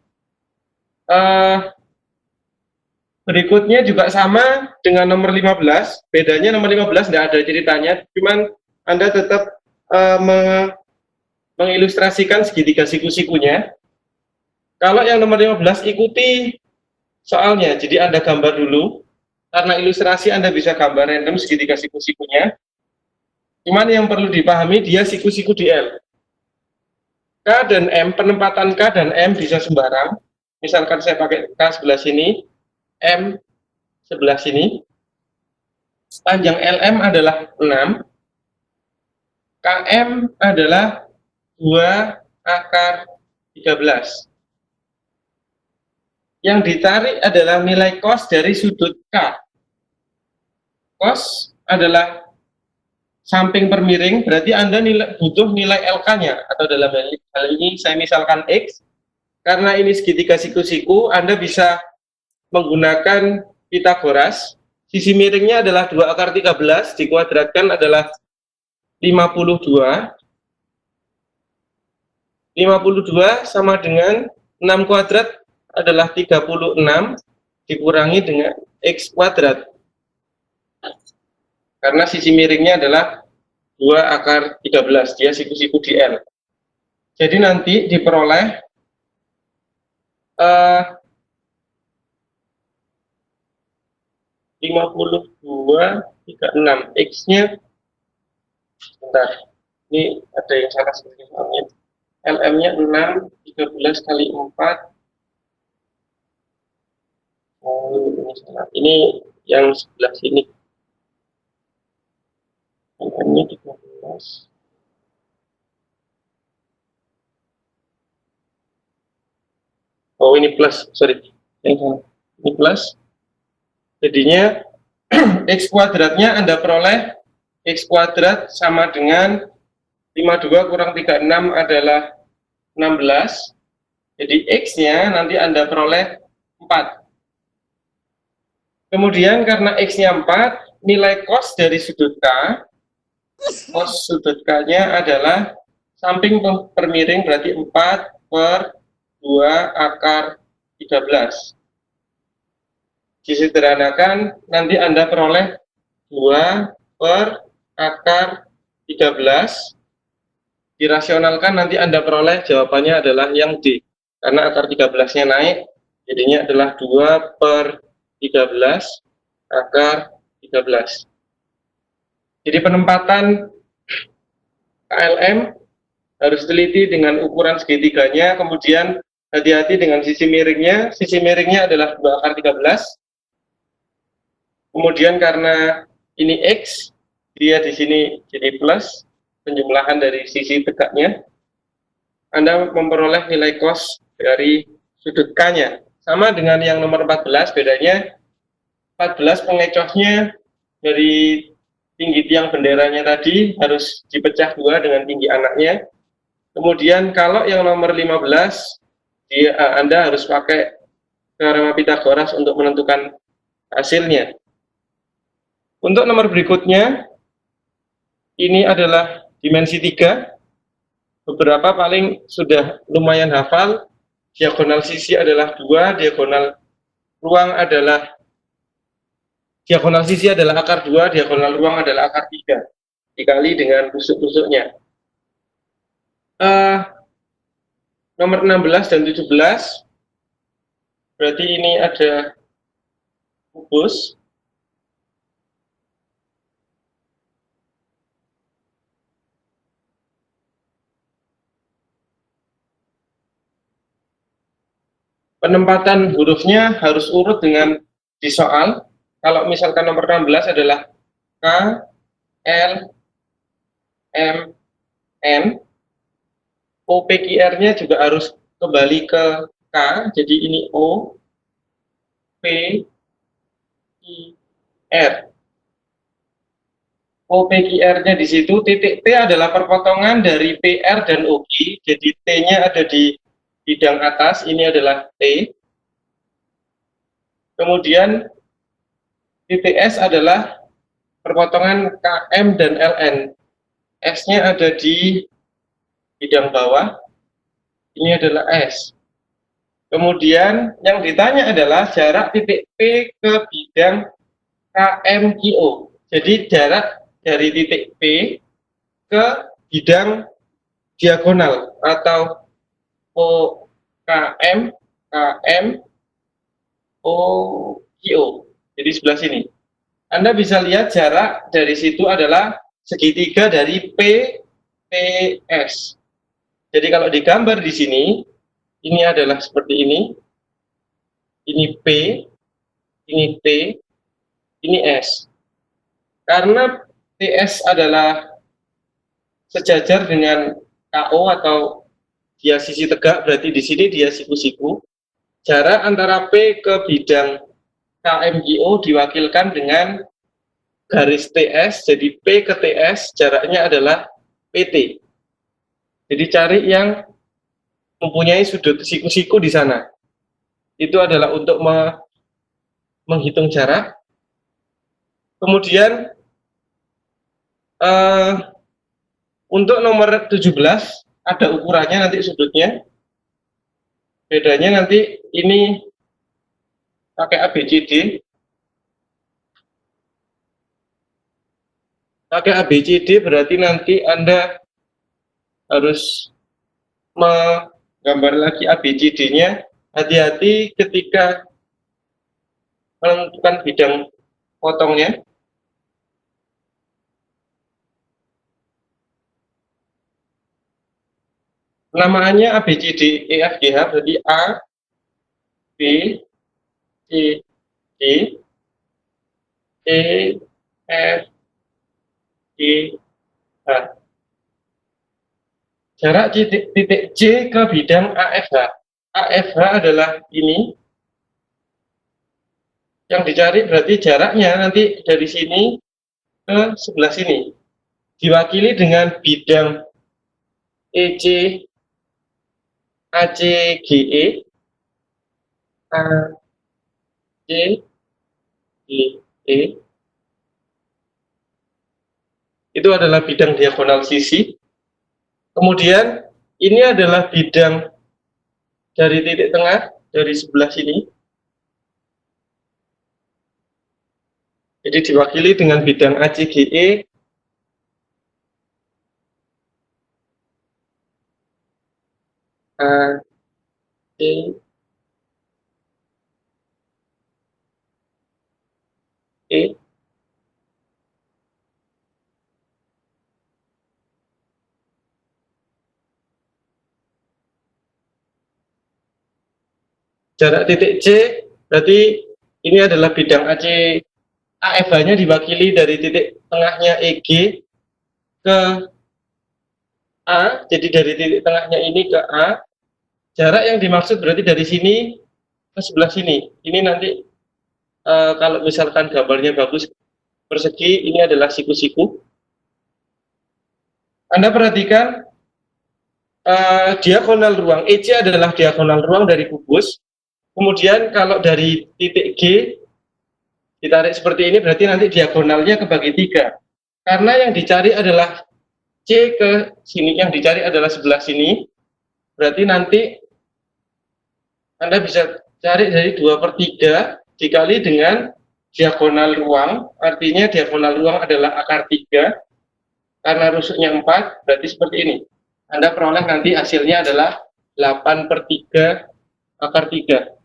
Berikutnya juga sama dengan nomor 15. Bedanya nomor 15 tidak ada ceritanya. Cuman Anda tetap mengilustrasikan segitiga siku-sikunya. Kalau yang nomor 15 ikuti soalnya, jadi Anda gambar dulu. Karena ilustrasi Anda bisa gambar random segitiga siku-sikunya. Cuman yang perlu dipahami dia siku-siku di L. K dan M, penempatan K dan M bisa sembarang. Misalkan saya pakai K sebelah sini, M sebelah sini. Panjang LM adalah 6. KM adalah 2/13. Yang ditarik adalah nilai cos dari sudut K. Cos adalah samping per miring, berarti Anda butuh nilai LK-nya, atau dalam hal ini saya misalkan X. Karena ini segitiga siku-siku, Anda bisa menggunakan Pitagoras. Sisi miringnya adalah 2 akar 13, dikuadratkan adalah 52. 52 sama dengan 6 kuadrat adalah 36 dikurangi dengan X kuadrat. Karena sisi miringnya adalah 2 akar 13, dia siku-siku di L. Jadi nanti diperoleh 52, 36, X-nya, bentar, ini ada yang salah sebenarnya. LM-nya 6, 13 kali 4. Oh, ini salah. Ini yang sebelah sini. LM-nya 13. Oh, ini plus, sorry. Ini plus. Jadinya X kuadratnya Anda peroleh X kuadrat sama dengan 52 kurang 36 adalah 16. Jadi X-nya nanti Anda peroleh 4. Kemudian karena X-nya 4, nilai cos dari sudut K, cos sudut K-nya adalah samping per miring, berarti 4 per 2 akar 13. Disederhanakan, nanti Anda peroleh 2 per akar 13. Dirasionalkan, nanti Anda peroleh jawabannya adalah yang D. Karena akar 13-nya naik, jadinya adalah 2 per 13 akar 13. Jadi penempatan KLM harus teliti dengan ukuran segitiganya, kemudian hati-hati dengan sisi miringnya. Sisi miringnya adalah 2 akar 13. Kemudian karena ini X, dia di sini jadi plus, penjumlahan dari sisi tegaknya. Anda memperoleh nilai cos dari sudut K-nya. Sama dengan yang nomor 14, bedanya 14 pengecohnya dari tinggi tiang benderanya tadi harus dipecah 2 dengan tinggi anaknya. Kemudian kalau yang nomor 15, Anda harus pakai teorema Pitagoras untuk menentukan hasilnya. Untuk nomor berikutnya, ini adalah dimensi 3. Beberapa paling sudah lumayan hafal. Diagonal sisi adalah 2, diagonal sisi adalah akar 2, diagonal ruang adalah akar 3. Dikali dengan tusuk-tusuknya. Nomor 16 dan 17, berarti ini ada kubus. Penempatan hurufnya harus urut dengan di soal. Kalau misalkan nomor 16 adalah K, L, M, N, OPQR-nya juga harus kembali ke K, jadi ini O, P, I, R. OPQR-nya di situ, titik T adalah perpotongan dari PR dan OQ, jadi T-nya ada di bidang atas, ini adalah T. Kemudian titik S adalah perpotongan KM dan LN. S-nya ada di bidang bawah, ini adalah S. Kemudian yang ditanya adalah jarak titik P ke bidang KMQO. Jadi jarak dari titik P ke bidang diagonal atau OKM, KM, OQO. Jadi sebelah sini. Anda bisa lihat jarak dari situ adalah segitiga dari PPS. Jadi kalau digambar di sini, ini adalah seperti ini P, ini T, ini S. Karena TS adalah sejajar dengan KO atau dia sisi tegak, berarti di sini dia siku-siku. Jarak antara P ke bidang KMQO diwakilkan dengan garis TS, jadi P ke TS jaraknya adalah PT. Jadi cari yang mempunyai sudut siku-siku di sana. Itu adalah untuk menghitung jarak. Kemudian untuk nomor 17 ada ukurannya nanti sudutnya. Bedanya nanti ini pakai ABCD. Pakai ABCD berarti nanti Anda harus menggambar lagi ABCD-nya. Hati-hati ketika menentukan bidang potongnya. Namanya ABCD EFGH berarti A, B, C, D, E, F, G, H. Jarak titik C ke bidang AFH. AFH adalah ini. Yang dicari berarti jaraknya nanti dari sini ke sebelah sini. Diwakili dengan bidang EC, AC, GE, AC, GE. Itu adalah bidang diagonal sisi. Kemudian ini adalah bidang dari titik tengah dari sebelah sini. Jadi diwakili dengan bidang ACGE, AC, E, jarak titik C berarti ini adalah bidang AC. AFH-nya diwakili dari titik tengahnya EG ke A, jadi dari titik tengahnya ini ke A. Jarak yang dimaksud berarti dari sini ke sebelah sini. Ini nanti kalau misalkan gambarnya bagus persegi, ini adalah siku-siku. Anda perhatikan diagonal ruang EC adalah diagonal ruang dari kubus. Kemudian kalau dari titik G ditarik seperti ini berarti nanti diagonalnya kebagi 3. Karena yang dicari adalah C ke sini, yang dicari adalah sebelah sini. Berarti nanti Anda bisa cari dari 2/3 dikali dengan diagonal ruang. Artinya diagonal ruang adalah akar 3. Karena rusuknya 4, berarti seperti ini. Anda peroleh nanti hasilnya adalah 8/3 akar 3.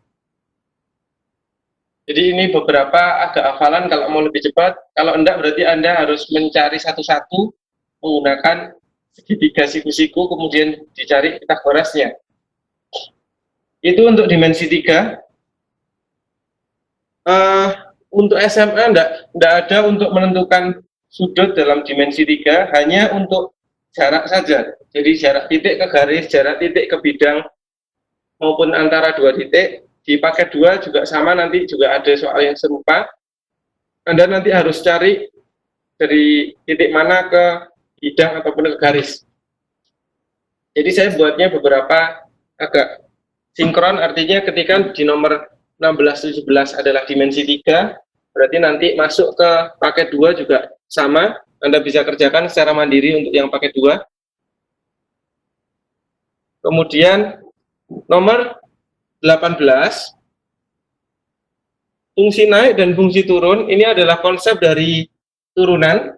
Jadi ini beberapa agak hafalan kalau mau lebih cepat. Kalau enggak berarti Anda harus mencari satu-satu menggunakan segitiga siku-siku, kemudian dicari Pitagorasnya. Itu untuk dimensi 3. Untuk SMA enggak ada untuk menentukan sudut dalam dimensi 3, hanya untuk jarak saja. Jadi jarak titik ke garis, jarak titik ke bidang, maupun antara dua titik. Dipakai 2 juga sama, nanti juga ada soal yang serupa. Anda nanti harus cari dari titik mana ke bidang ataupun ke garis. Jadi saya buatnya beberapa agak sinkron, artinya ketika di nomor 16-17 adalah dimensi 3, berarti nanti masuk ke paket 2 juga sama. Anda bisa kerjakan secara mandiri untuk yang paket 2. Kemudian nomor 18, fungsi naik dan fungsi turun, ini adalah konsep dari turunan.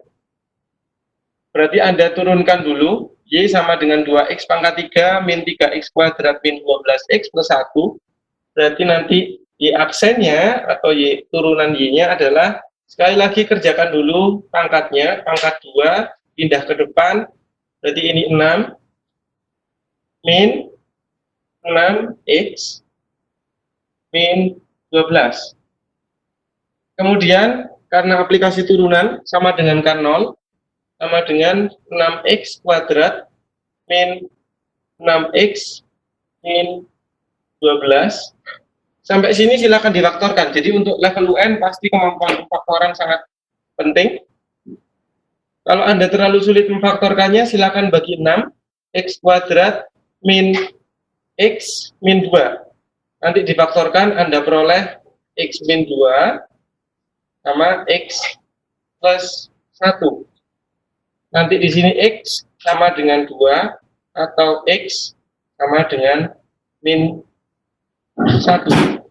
Berarti Anda turunkan dulu, Y sama dengan 2X pangkat 3 min 3X kuadrat min 12X plus 1. Berarti nanti Y aksennya atau Y turunan Y-nya adalah, sekali lagi kerjakan dulu pangkatnya, pangkat 2, pindah ke depan, berarti ini 6, min 6X, min 12. Kemudian karena aplikasi turunan sama dengan K0 sama dengan 6X kuadrat min 6X min 12. Sampai sini silakan difaktorkan. Jadi untuk level UN pasti kemampuan faktoran sangat penting. Kalau Anda terlalu sulit memfaktorkannya, silakan bagi 6, x kuadrat min x min 2. Nanti difaktorkan, Anda peroleh x min 2 sama x plus 1. Nanti di sini x sama dengan 2 atau x sama dengan min 1.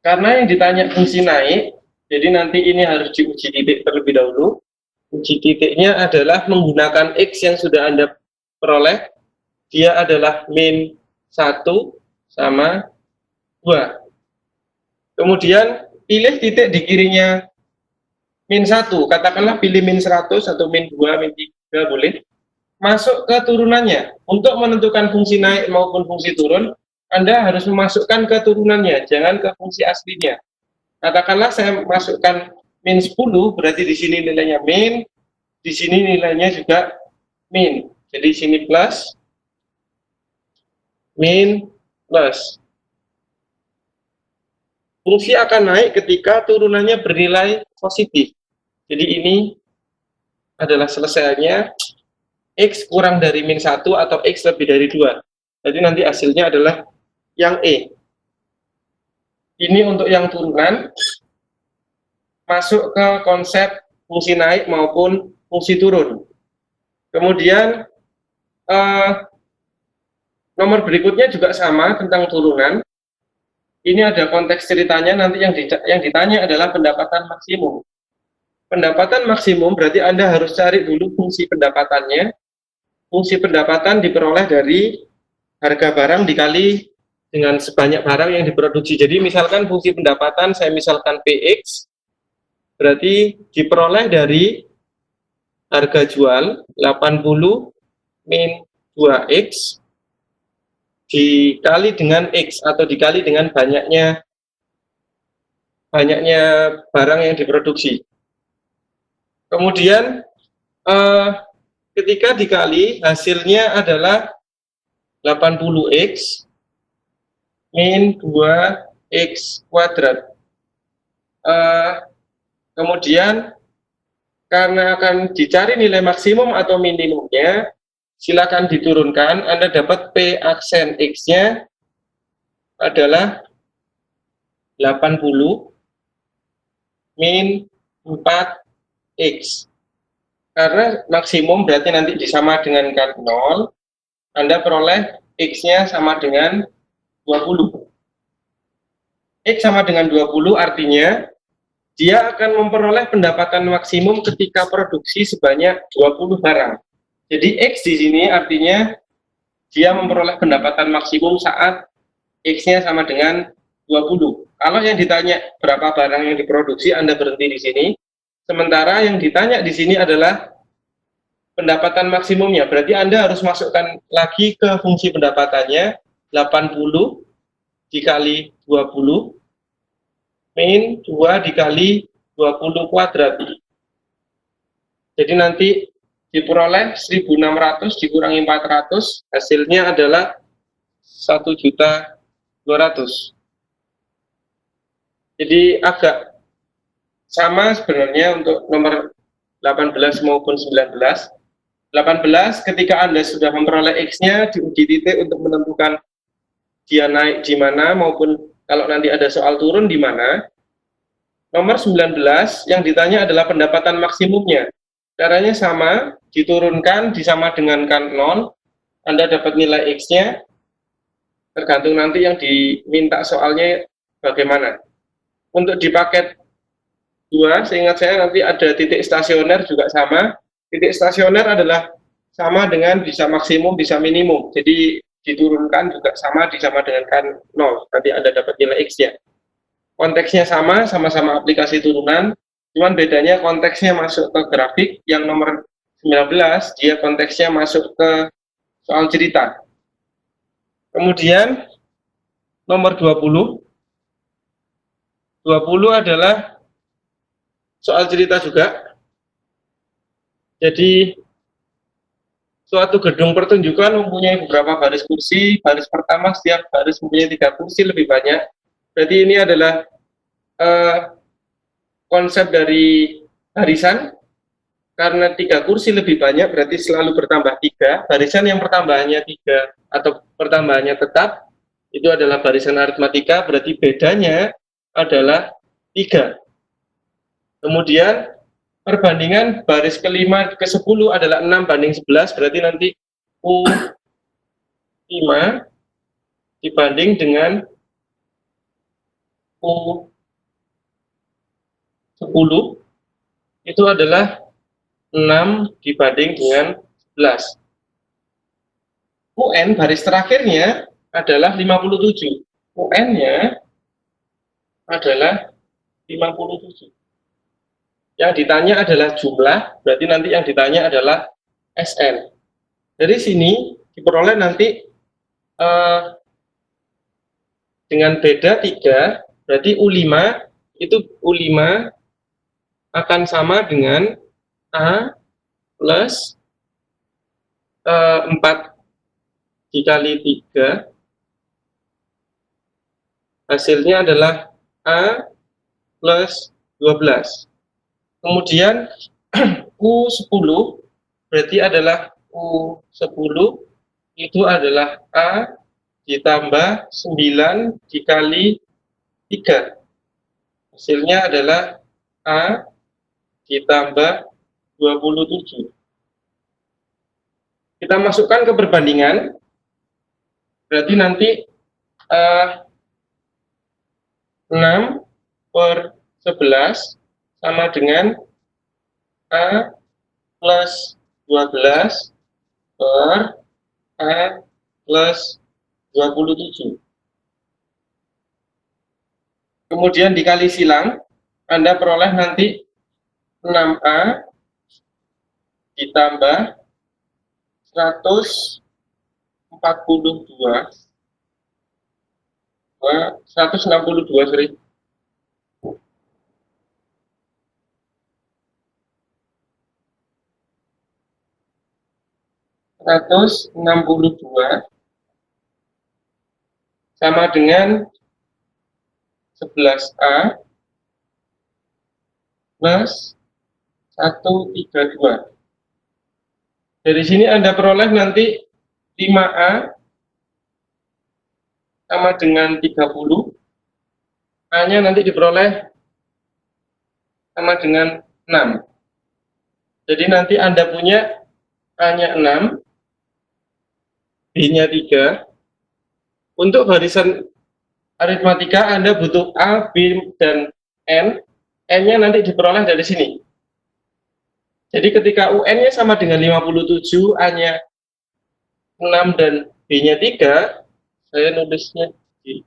Karena yang ditanya fungsi naik, jadi nanti ini harus diuji titik terlebih dahulu. Uji titiknya adalah menggunakan x yang sudah Anda peroleh, dia adalah min 1 sama 2. Kemudian pilih titik di kirinya min 1, katakanlah pilih min 100 atau min 2, min 3 boleh. Masuk ke turunannya. Untuk menentukan fungsi naik maupun fungsi turun, Anda harus memasukkan ke turunannya, jangan ke fungsi aslinya. Katakanlah saya masukkan min 10, berarti di sini nilainya min, di sini nilainya juga min. Jadi sini plus, min, plus. Fungsi akan naik ketika turunannya bernilai positif. Jadi ini adalah selesainya x kurang dari min 1 atau x lebih dari 2. Jadi nanti hasilnya adalah yang E. Ini untuk yang turunan, masuk ke konsep fungsi naik maupun fungsi turun. Kemudian nomor berikutnya juga sama tentang turunan. Ini ada konteks ceritanya, nanti yang ditanya adalah pendapatan maksimum. Pendapatan maksimum berarti Anda harus cari dulu fungsi pendapatannya. Fungsi pendapatan diperoleh dari harga barang dikali dengan sebanyak barang yang diproduksi. Jadi misalkan fungsi pendapatan, saya misalkan PX, berarti diperoleh dari harga jual 80 min 2X dikali dengan X atau dikali dengan banyaknya barang yang diproduksi. Kemudian ketika dikali, hasilnya adalah 80X min 2X kuadrat. Kemudian karena akan dicari nilai maksimum atau minimumnya, silakan diturunkan. Anda dapat P aksen X-nya adalah 80 min 4X. Karena maksimum berarti nanti disama dengan kan 0, Anda peroleh X-nya sama dengan 20. X sama dengan 20 artinya dia akan memperoleh pendapatan maksimum ketika produksi sebanyak 20 barang. Jadi X di sini artinya dia memperoleh pendapatan maksimum saat X-nya sama dengan 20. Kalau yang ditanya berapa barang yang diproduksi, Anda berhenti di sini. Sementara yang ditanya di sini adalah pendapatan maksimumnya. Berarti Anda harus masukkan lagi ke fungsi pendapatannya 80 dikali 20 min 2 dikali 20 kuadrat. Jadi nanti diperoleh 1.600 dikurangi 400, hasilnya adalah 1.200.000. Jadi agak sama sebenarnya untuk nomor 18 maupun 19. 18 ketika Anda sudah memperoleh X-nya, diuji titik untuk menentukan dia naik di mana maupun kalau nanti ada soal turun di mana. Nomor 19 yang ditanya adalah pendapatan maksimumnya. Caranya sama, diturunkan disama dengan kan 0, Anda dapat nilai X-nya, tergantung nanti yang diminta soalnya bagaimana. Untuk di paket 2, seingat saya nanti ada titik stasioner juga sama. Titik stasioner adalah sama dengan bisa maksimum, bisa minimum. Jadi diturunkan juga sama, disama dengan kan 0. Nanti Anda dapat nilai X-nya. Konteksnya sama, sama-sama aplikasi turunan. Cuman bedanya konteksnya masuk ke grafik. Yang nomor 19, dia konteksnya masuk ke soal cerita. Kemudian nomor 20. 20 adalah soal cerita juga. Jadi suatu gedung pertunjukan mempunyai beberapa baris kursi. Baris pertama setiap baris mempunyai 3 kursi lebih banyak. Berarti ini adalah konsep dari barisan, karena 3 kursi lebih banyak berarti selalu bertambah 3. Barisan yang pertambahannya 3 atau pertambahannya tetap itu adalah barisan aritmatika, berarti bedanya adalah 3. Kemudian perbandingan baris kelima ke 10 adalah 6:11, berarti nanti U5 dibanding dengan U10 itu adalah 6 dibanding dengan 11. UN baris terakhirnya adalah 57. UN-nya adalah 57. Yang ditanya adalah jumlah, berarti nanti yang ditanya adalah SN. Dari sini diperoleh nanti dengan beda 3, berarti U5 itu U5 akan sama dengan A plus 4 dikali 3, hasilnya adalah A plus 12. Kemudian U10 berarti adalah U10 itu adalah A ditambah 9 dikali 3. Hasilnya adalah A ditambah 27. Kita masukkan ke perbandingan, berarti nanti 6/11 sama dengan A plus 12 per A plus 27. Kemudian dikali silang, Anda peroleh nanti 6A ditambah 162, 162, sorry. 162 sama dengan 11A plus 132. Dari sini Anda peroleh nanti 5A sama dengan 30. A-nya nanti diperoleh sama dengan 6. Jadi nanti Anda punya A-nya 6, B-nya 3. Untuk barisan aritmatika Anda butuh A, B, dan N. N-nya nanti diperoleh dari sini. Jadi ketika UN-nya sama dengan 57, A-nya 6 dan B-nya 3, saya nulisnya di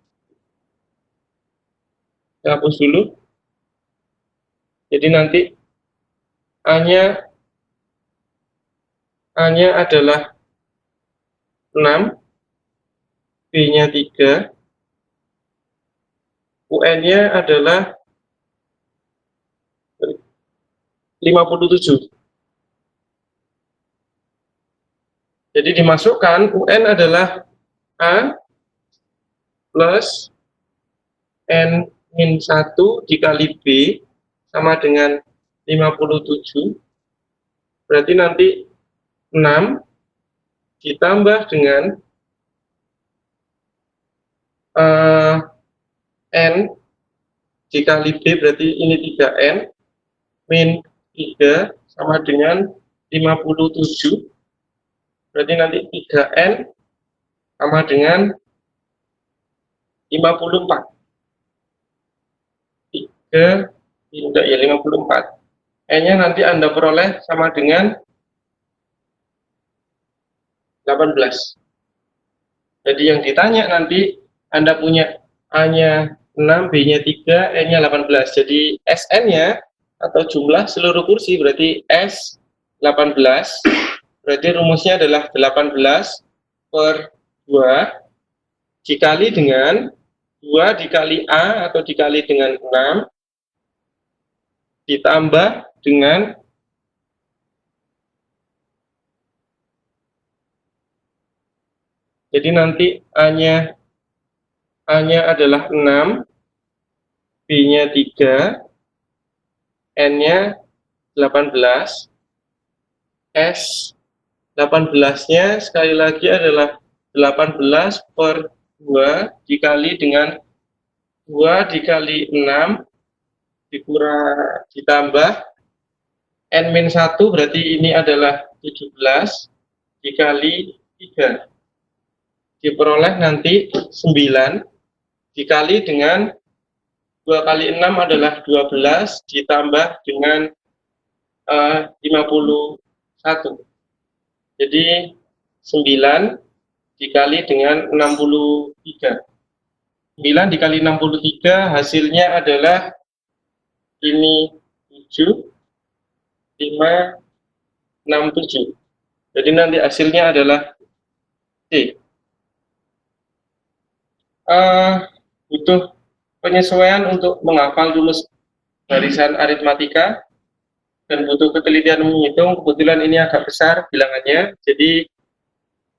hapus dulu. Jadi nanti A-nya adalah 6, B-nya 3, UN-nya adalah 57. Jadi dimasukkan UN adalah A plus N-1 dikali B sama dengan 57. Berarti nanti 6 ditambah dengan N dikali B, berarti ini 3N, min 3 sama dengan 57. Berarti nanti 3N sama dengan 54. 3, tidak ya, 54. N-nya nanti Anda peroleh sama dengan 18. Jadi yang ditanya nanti Anda punya A-nya 6, B-nya 3, N-nya 18. Jadi SN-nya atau jumlah seluruh kursi berarti S18. Berarti rumusnya adalah 18/2 dikali dengan 2 dikali A atau dikali dengan 6 ditambah dengan jadi nanti A-nya adalah 6, B-nya 3, N-nya 18, S 18-nya sekali lagi adalah 18 per 2 dikali dengan 2 dikali 6 ditambah N-1 berarti ini adalah 17 dikali 3 diperoleh nanti 9 dikali dengan 2 kali 6 adalah 12 ditambah dengan 51. Jadi 9 dikali dengan 63. 9 dikali 63 hasilnya adalah ini 7, 5, 6, 7. Jadi nanti hasilnya adalah C. Butuh penyesuaian untuk menghafal rumus barisan aritmatika dan butuh ketelitian menghitung. Kebetulan ini agak besar bilangannya, jadi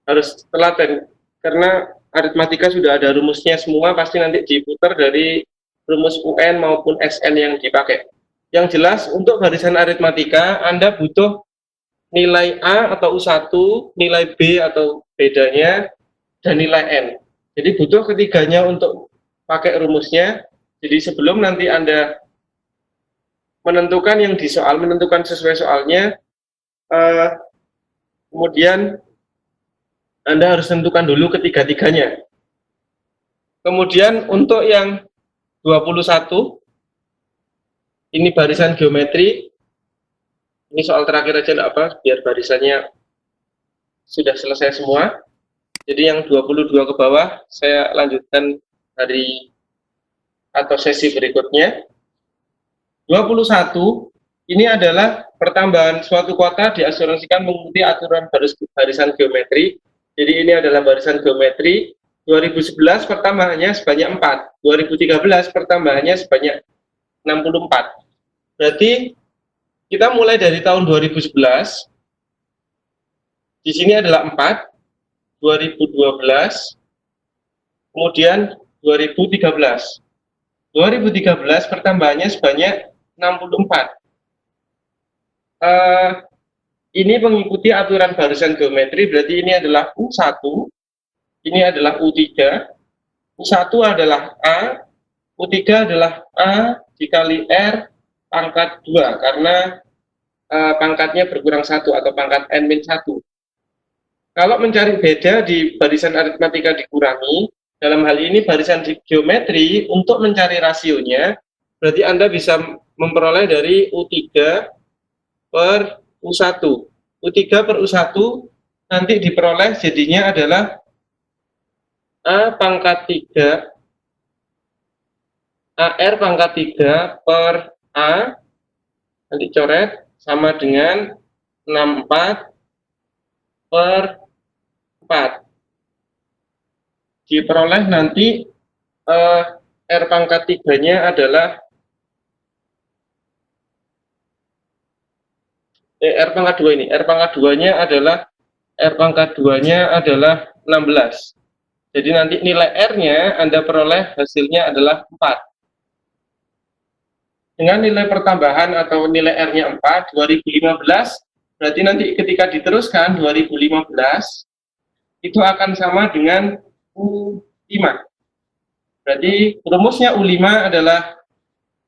harus telaten karena aritmatika sudah ada rumusnya semua, pasti nanti diputar dari rumus UN maupun SN yang dipakai. Yang jelas untuk barisan aritmatika Anda butuh nilai A atau U1, nilai B atau bedanya, dan nilai N. Jadi butuh ketiganya untuk pakai rumusnya. Jadi sebelum nanti Anda menentukan yang di soal, menentukan sesuai soalnya, kemudian Anda harus tentukan dulu ketiga-tiganya. Kemudian untuk yang 21, ini barisan geometri. Ini soal terakhir aja enggak apa, biar barisannya sudah selesai semua. Jadi yang 22 ke bawah saya lanjutkan hari atau sesi berikutnya. 21 ini adalah pertambahan suatu kota diasuransikan mengikuti aturan barisan geometri. Jadi ini adalah barisan geometri. 2011 pertambahannya sebanyak 4, 2013 pertambahannya sebanyak 64. Berarti kita mulai dari tahun 2011, di sini adalah 4, 2012, kemudian 2013. 2013 pertambahannya sebanyak 64. Ini mengikuti aturan barisan geometri, berarti ini adalah U1, ini adalah U3, U1 adalah A, U3 adalah A dikali R pangkat 2, karena pangkatnya berkurang 1 atau pangkat N-1. Kalau mencari beda di barisan aritmatika dikurangi, dalam hal ini barisan di geometri, untuk mencari rasionya, berarti Anda bisa memperoleh dari U3 per U1. U3 per U1 nanti diperoleh jadinya adalah A pangkat 3, AR pangkat 3 per A, nanti coret, sama dengan 64 per 4. Diperoleh nanti R pangkat 3-nya adalah R pangkat 2 ini, R pangkat 2-nya adalah 16. Jadi nanti nilai R-nya Anda peroleh hasilnya adalah 4. Dengan nilai pertambahan atau nilai R-nya 4, 2015, berarti nanti ketika diteruskan 2015, itu akan sama dengan U5. Berarti rumusnya U5 adalah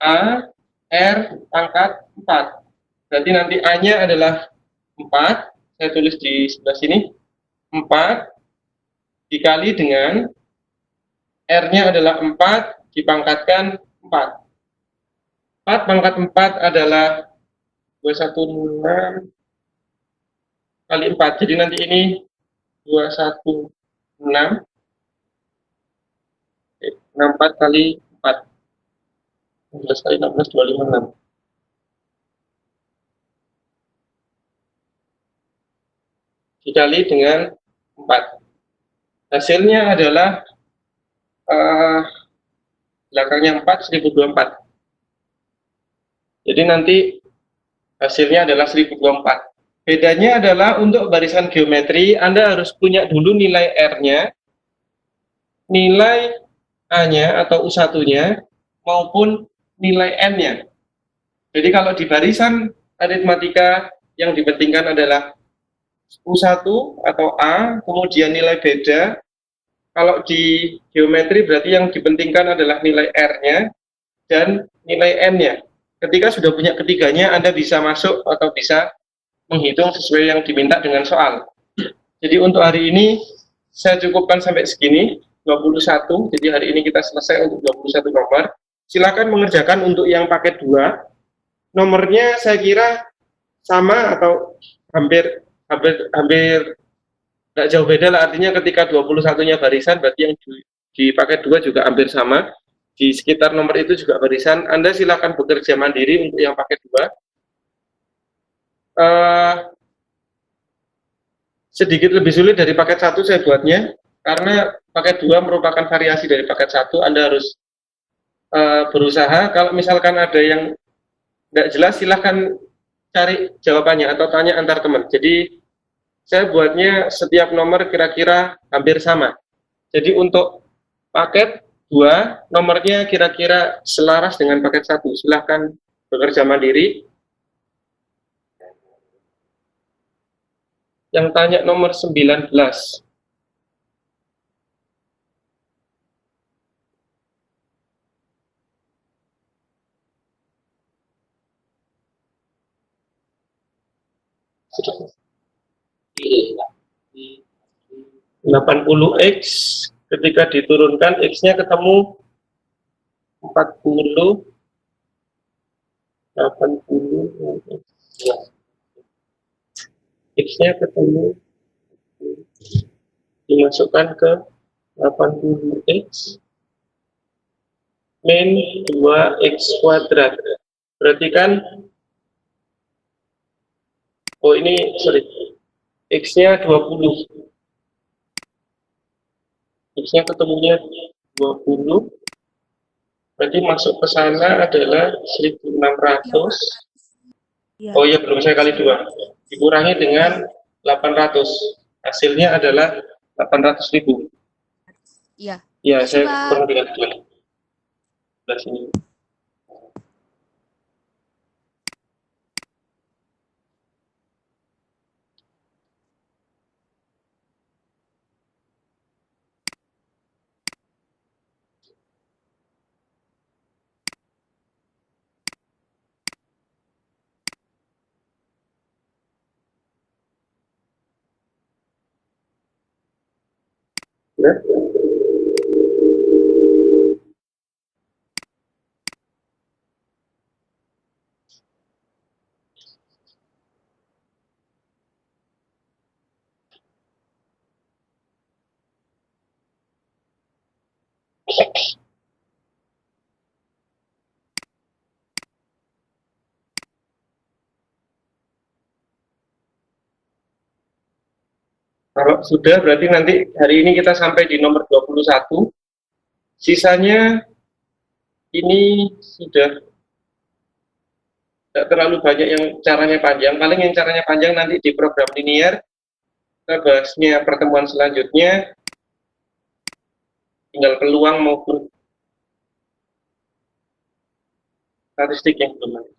A, R pangkat 4. Berarti nanti A-nya adalah 4, saya tulis di sebelah sini, 4 dikali dengan R-nya adalah 4 dipangkatkan 4. 4 pangkat 4 adalah 216 kali 4. Jadi nanti ini 216, 64 kali 4. 16 kali 16, 256. Dikali dengan 4. Hasilnya adalah belakangnya 4, 1024. Jadi nanti hasilnya adalah 1024. Bedanya adalah untuk barisan geometri, Anda harus punya dulu nilai R-nya, nilai A-nya atau U1-nya, maupun nilai N-nya. Jadi kalau di barisan aritmatika yang dipentingkan adalah U1 atau A, kemudian nilai beda. Kalau di geometri berarti yang dipentingkan adalah nilai R-nya dan nilai N-nya. Ketika sudah punya ketiganya, Anda bisa masuk atau bisa menghitung sesuai yang diminta dengan soal. Jadi untuk hari ini saya cukupkan sampai segini, 21. Jadi hari ini kita selesai untuk 21 nomor. Silakan mengerjakan untuk yang paket 2. Nomornya saya kira sama atau hampir tidak jauh beda lah, artinya ketika 21-nya barisan berarti yang di paket 2 juga hampir sama, di sekitar nomor itu juga barisan. Anda silakan bekerja mandiri untuk yang paket 2. Sedikit lebih sulit dari paket 1 saya buatnya, karena paket 2 merupakan variasi dari paket 1. Anda harus berusaha. Kalau misalkan ada yang tidak jelas, silahkan cari jawabannya atau tanya antar teman. Jadi saya buatnya setiap nomor kira-kira hampir sama. Jadi untuk paket 2 nomornya kira-kira selaras dengan paket 1. Silahkan bekerja mandiri. Yang tanya nomor 19. Sudah. 80x ketika diturunkan x-nya ketemu 40, 80, x-nya ketemu, dimasukkan ke 80x min 2x kuadrat. Berarti kan, oh ini sorry, x-nya 20, x-nya ketemunya 20, berarti masuk ke sana adalah 1600. Oh iya, belum saya kali 2, dikurangi dengan 800, hasilnya adalah 800.000. Iya. Ya, saya kurang dengan 2. Sebelah sini. Ya. Kalau sudah, berarti nanti hari ini kita sampai di nomor 21. Sisanya ini sudah tidak terlalu banyak yang caranya panjang. Paling yang caranya panjang nanti di program linear. Kita bahasnya pertemuan selanjutnya. Tinggal peluang maupun statistik yang belum ada.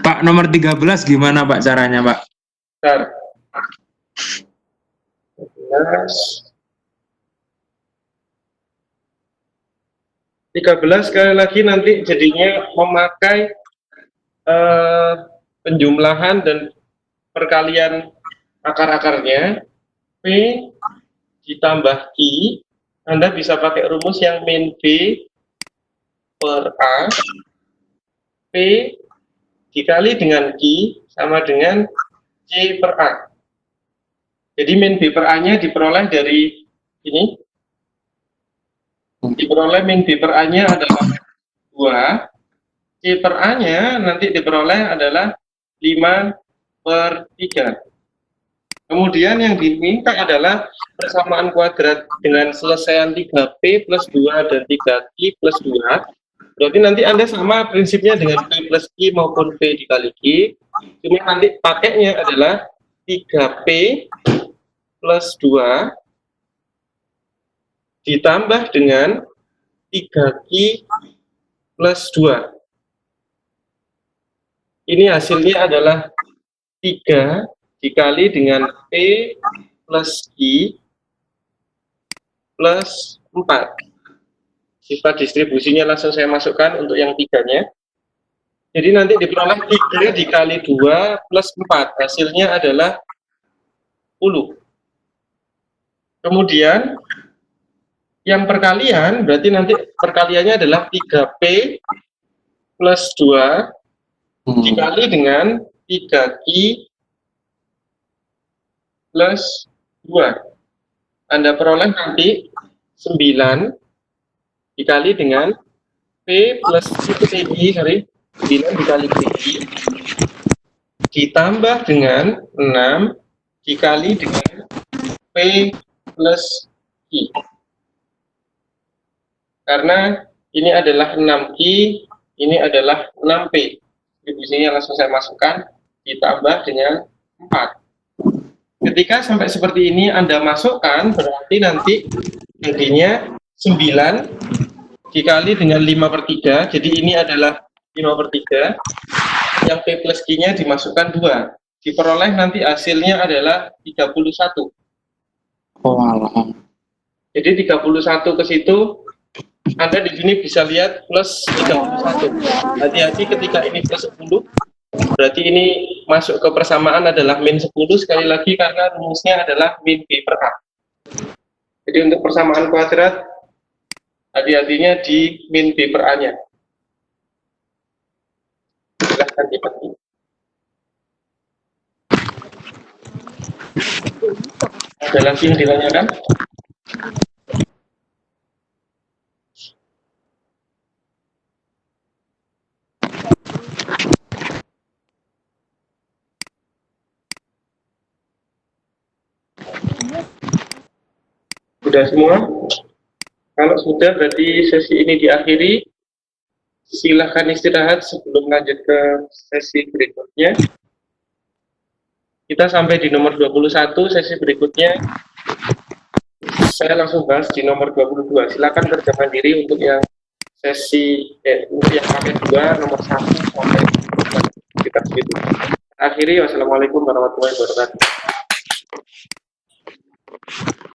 Pak, nomor 13 gimana Pak caranya Pak? Bentar. 13 sekali lagi nanti jadinya memakai penjumlahan dan perkalian akar-akarnya. P ditambah I, Anda bisa pakai rumus yang min B per A, P dikali dengan Q sama dengan C per A. Jadi min B per A-nya diperoleh dari ini. Diperoleh min B per A-nya adalah 2. C per A-nya nanti diperoleh adalah 5/3. Kemudian yang diminta adalah persamaan kuadrat dengan selesaian 3P plus 2 dan 3Q plus 2. Berarti nanti Anda sama prinsipnya dengan P plus Q maupun P dikali Q. Cuma nanti pakainya adalah 3P plus 2 ditambah dengan 3Q plus 2. Ini hasilnya adalah 3 dikali dengan P plus Q plus 4. Sifat distribusinya langsung saya masukkan untuk yang tiganya. Jadi nanti diperoleh 3 dikali 2 plus 4. Hasilnya adalah 10. Kemudian yang perkalian, berarti nanti perkaliannya adalah 3P plus 2 dikali dengan 3Q plus 2. Anda peroleh nanti 9 dikali dengan P plus PI, 9 dikali PI ditambah dengan 6 dikali dengan P plus Q. Karena ini adalah 6Q, ini adalah 6P. Distribusinya langsung saya masukkan, ditambah dengan 4. Ketika sampai seperti ini Anda masukkan, berarti nanti jadinya 9 dikali dengan 5/3, jadi ini adalah 5/3, yang P plus Q-nya dimasukkan 2. Diperoleh nanti hasilnya adalah 31. Oh, alah. Jadi 31 ke situ, Anda di sini bisa lihat plus 31. Hati-hati ketika ini plus 10, berarti ini masuk ke persamaan adalah min 10 sekali lagi karena rumusnya adalah min B per A. Jadi untuk persamaan kuadrat, hati-hatinya di min B per A-nya. Silahkan dipetik. Ada lagi yang ditanyakan? Sudah semua? Kalau sudah, berarti sesi ini diakhiri. Silahkan istirahat sebelum lanjut ke sesi berikutnya. Kita sampai di nomor 21, sesi berikutnya saya langsung bahas di nomor 22. Silakan kerjakan diri untuk yang sesi untuk yang pakai 2, nomor 1 sampai kita begitu. Akhiri, wassalamualaikum warahmatullahi wabarakatuh.